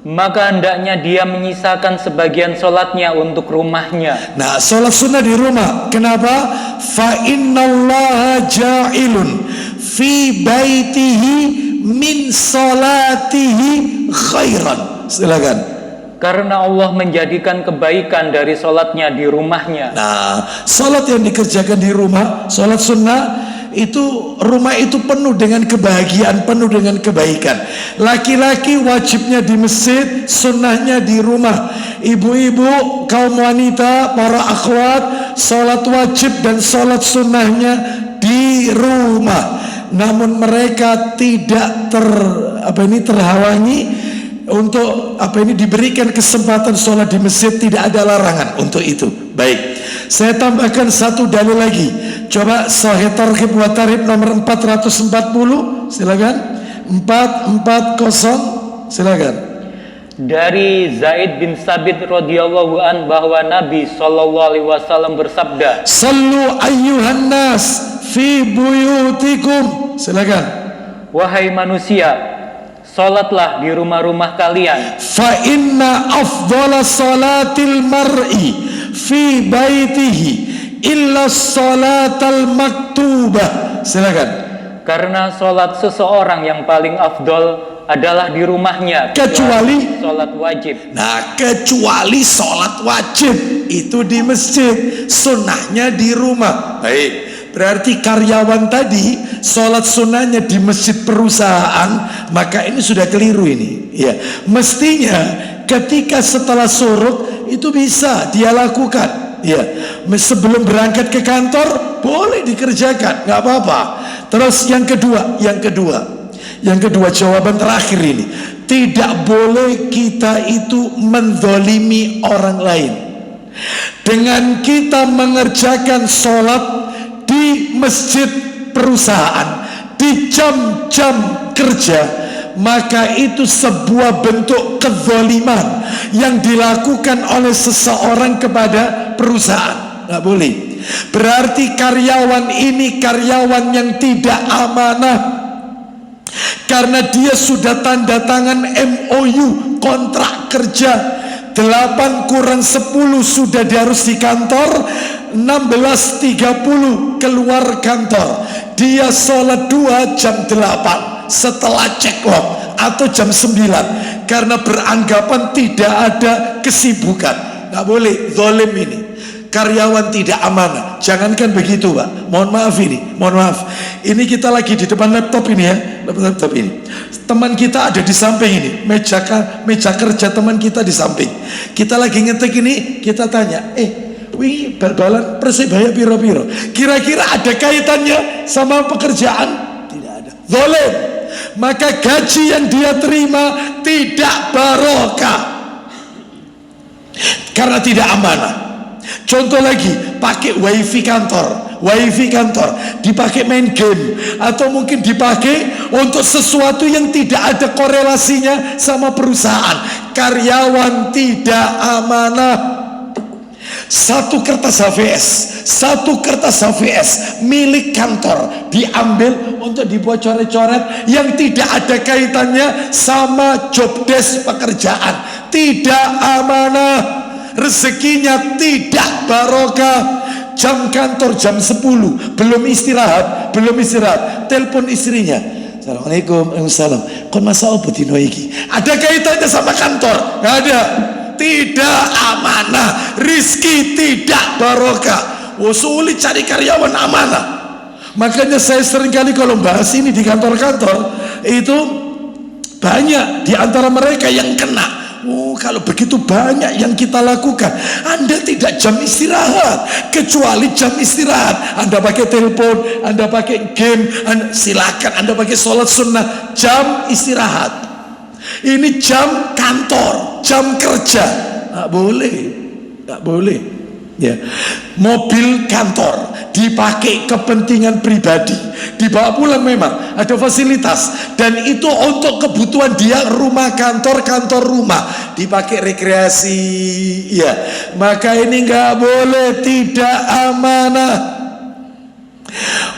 maka hendaknya dia menyisakan sebagian sholatnya untuk rumahnya. Nah, sholat sunnah di rumah. Kenapa? Fa innallaha ja'ilun fi baitihi min sholatihi khairan. Silakan. Karena Allah menjadikan kebaikan dari sholatnya di rumahnya. Nah, sholat yang dikerjakan di rumah, sholat sunnah itu, rumah itu penuh dengan kebahagiaan, penuh dengan kebaikan. Laki-laki wajibnya di masjid, sunnahnya di rumah. Ibu-ibu, kaum wanita, para akhwat, sholat wajib dan sholat sunnahnya di rumah. Namun mereka tidak terhalangi untuk diberikan kesempatan sholat di masjid, tidak ada larangan untuk itu. Baik, saya tambahkan satu dalil lagi. Coba Sahih Targhib wa Tarhib nomor 440, silakan. 440, silakan. Dari Zaid bin Sabit radhiyallahu an, bahwa Nabi sallallahu alaihi wasallam bersabda, "Sallu ayyuhan nas fi buyutikum." Silakan. Wahai manusia, salatlah di rumah-rumah kalian. Fa inna afdhala salatil mar'i fi baitihi illa sholatal maktubah. Silakan. Karena sholat seseorang yang paling afdol adalah di rumahnya, kecuali sholat wajib. Nah, kecuali sholat wajib itu di masjid, sunnahnya di rumah. Baik, berarti karyawan tadi sholat sunnahnya di masjid perusahaan, maka ini sudah keliru ini. Ya, mestinya ketika setelah suruk itu bisa dia lakukan. Ya, sebelum berangkat ke kantor boleh dikerjakan, nggak apa-apa. Terus yang kedua jawaban terakhir ini, tidak boleh kita itu mendolimi orang lain dengan kita mengerjakan sholat di masjid perusahaan di jam-jam kerja. Maka itu sebuah bentuk kezaliman yang dilakukan oleh seseorang kepada perusahaan. Nggak boleh. Berarti karyawan ini karyawan yang tidak amanah, karena dia sudah tanda tangan MOU kontrak kerja 8 kurang 10 sudah dia harus di kantor, 16.30 keluar kantor. Dia sholat 2 jam 8 setelah ceklock atau jam 9 karena beranggapan tidak ada kesibukan. Nggak boleh, zalim ini. Karyawan tidak amanah. Jangankan begitu, Pak. Mohon maaf ini, mohon maaf. Ini kita lagi di depan laptop ini ya, laptop ini. Teman kita ada di samping ini, meja kerja teman kita di samping. Kita lagi ngetik ini, kita tanya, wih bal-balan Persebaya piro-piro. Kira-kira ada kaitannya sama pekerjaan? Tidak ada. Zalim. Maka gaji yang dia terima tidak barokah karena tidak amanah. Contoh lagi, pakai wifi kantor dipakai main game, atau mungkin dipakai untuk sesuatu yang tidak ada korelasinya sama perusahaan. Karyawan tidak amanah. Satu kertas HVS milik kantor diambil untuk dibuat coret-coret yang tidak ada kaitannya sama job desk pekerjaan. Tidak amanah. Rezekinya tidak barokah. Jam kantor jam 10 belum istirahat, telepon istrinya, Assalamualaikum, Waalaikumsalam, kon masa apa dino iki? Ada kaitannya sama kantor? Nggak ada. Tidak amanah. Rizki tidak barokah. Sulit cari karyawan amanah. Makanya saya seringkali kalau bahas ini di kantor-kantor itu banyak di antara mereka yang kena. Kalau begitu banyak yang kita lakukan, Anda tidak jam istirahat. Kecuali jam istirahat Anda pakai telepon, Anda pakai game, silakan Anda pakai sholat sunnah. Jam istirahat ini jam kantor, jam kerja. Nggak boleh ya. Mobil kantor dipakai kepentingan pribadi, dibawa pulang, memang ada fasilitas, dan itu untuk kebutuhan dia, rumah kantor rumah, dipakai rekreasi ya. Maka ini nggak boleh, tidak amanah.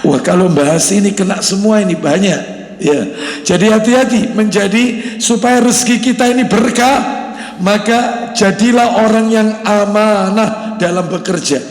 Wah, kalau bahas ini kena semua ini banyak ya. Jadi hati-hati menjadi supaya rezeki kita ini berkah. Maka jadilah orang yang amanah dalam bekerja,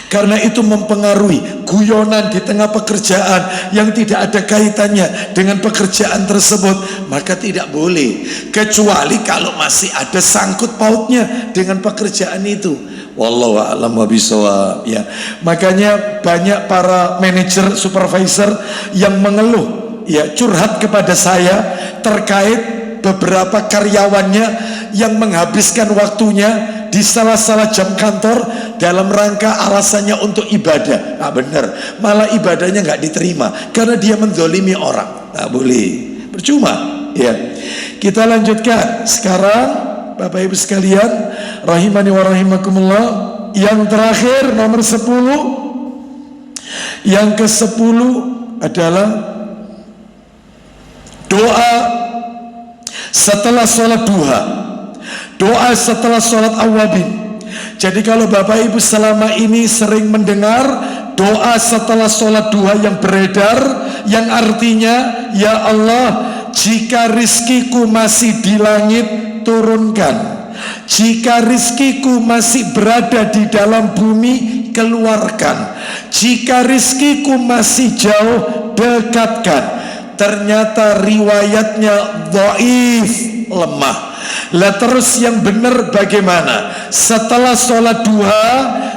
karena itu mempengaruhi guyonan di tengah pekerjaan yang tidak ada kaitannya dengan pekerjaan tersebut. Maka tidak boleh, kecuali kalau masih ada sangkut pautnya dengan pekerjaan itu. Wallahu a'lam bishawab ya. Makanya banyak para manajer, supervisor yang mengeluh ya, curhat kepada saya terkait beberapa karyawannya yang menghabiskan waktunya di salah-salah jam kantor dalam rangka alasannya untuk ibadah. Nah, benar, malah ibadahnya nggak diterima karena dia menzolimi orang. Nggak boleh, percuma ya. Kita lanjutkan sekarang, Bapak Ibu sekalian rahimani wa rahimakumullah. Yang terakhir nomor 10, yang ke-10 adalah doa setelah sholat duha, doa setelah sholat awabin. Jadi kalau Bapak Ibu selama ini sering mendengar doa setelah sholat duha yang beredar, yang artinya, ya Allah, jika rizkiku masih di langit, turunkan. Jika rizkiku masih berada di dalam bumi, keluarkan. Jika rizkiku masih jauh, dekatkan. Ternyata riwayatnya dhaif, lemah. Lah terus yang benar bagaimana? Setelah sholat duha,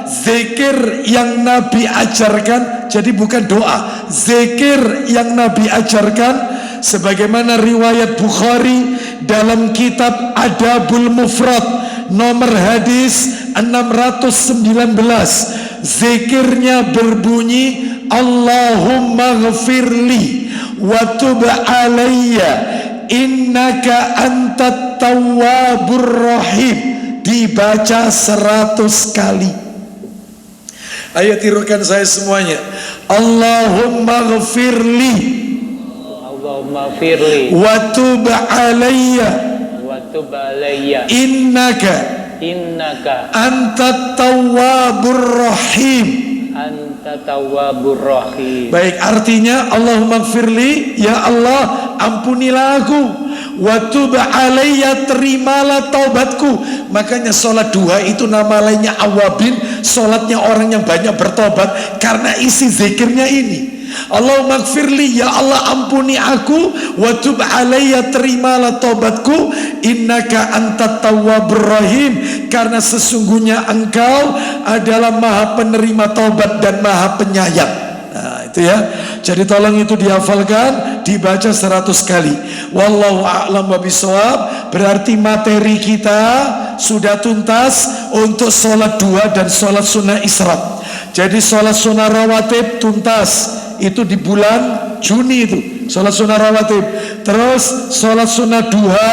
zikir yang Nabi ajarkan, jadi bukan doa, zikir yang Nabi ajarkan sebagaimana riwayat Bukhari dalam kitab Adabul Mufrad nomor hadis 619, zikirnya berbunyi Allahumma ghafirli wa tub alayya innaka antat tawwabur rahim, dibaca 100 kali. Ayo tirukan saya semuanya. Allahumma ghafirli Allahumma firli wa tub alayya wa tub alayya innaka antat tawwabur rahim. anta tawwabur rahim. Baik, artinya Allahumma gfirli, ya Allah ampunilah aku, wa tub alayya, terimalah taubatku. Makanya sholat duha itu nama lainnya awabin, sholatnya orang yang banyak bertobat, karena isi zikirnya ini. Allahumma gfirli, ya Allah ampuni aku, wa tub alayya, terimalah taubatku, innaka antat tawwabur rahim, karena sesungguhnya engkau adalah maha penerima taubat dan maha penyayang. Nah itu ya, jadi tolong itu dihafalkan, dibaca 100 kali. Wallahu a'lam wa bishawab. Berarti materi kita sudah tuntas untuk sholat duha dan sholat sunnah isyraq. Jadi sholat sunnah rawatib tuntas, itu di bulan Juni itu sholat sunnah rawatib. Terus sholat sunnah duha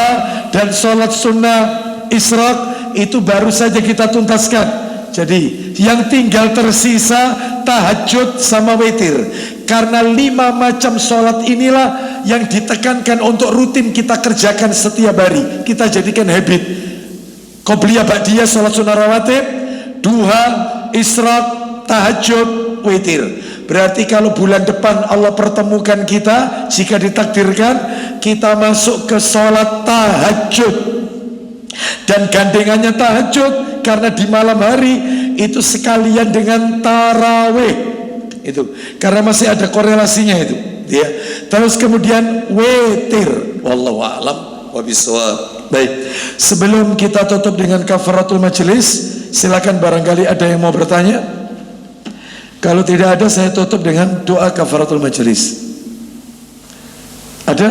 dan sholat sunnah isyraq itu baru saja kita tuntaskan. Jadi yang tinggal tersisa tahajud sama witir. Karena 5 macam sholat inilah yang ditekankan untuk rutin kita kerjakan setiap hari. Kita jadikan habit. Qobliyah ba'diyah sholat sunnah rawatib, duha, isyraq, tahajud, witir. Berarti kalau bulan depan Allah pertemukan kita, jika ditakdirkan, kita masuk ke sholat tahajud. Dan gandengannya tahajud, karena di malam hari itu sekalian dengan tarawih. Itu karena masih ada korelasinya itu ya. Terus kemudian witir. Wallahu a'lam wa bishawab. Baik, sebelum kita tutup dengan kafaratul majelis, silakan barangkali ada yang mau bertanya. Kalau tidak ada, saya tutup dengan doa kafaratul majelis. Ada?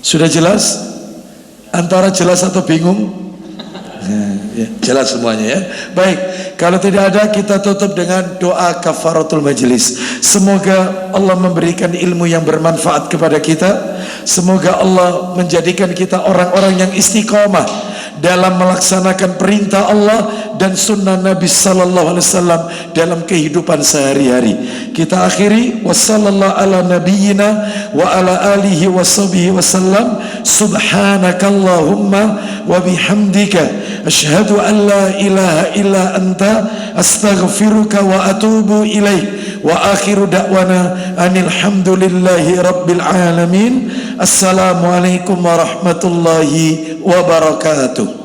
Sudah jelas? Antara jelas atau bingung? Ya, jelas semuanya ya. Baik, kalau tidak ada, kita tutup dengan doa kafaratul majelis. Semoga Allah memberikan ilmu yang bermanfaat kepada kita. Semoga Allah menjadikan kita orang-orang yang istiqomah dalam melaksanakan perintah Allah dan sunnah Nabi sallallahu alaihi wasallam dalam kehidupan sehari-hari. Kita akhiri wassallallahu ala nabiyyina wa ala alihi washabihi wasallam. Subhanakallahumma wa bihamdika asyhadu an la ilaha illa anta astaghfiruka wa atubu ilaik. Wa akhiru da'wana anil hamdulillahi rabbil alamin. Assalamualaikum warahmatullahi wabarakatuh.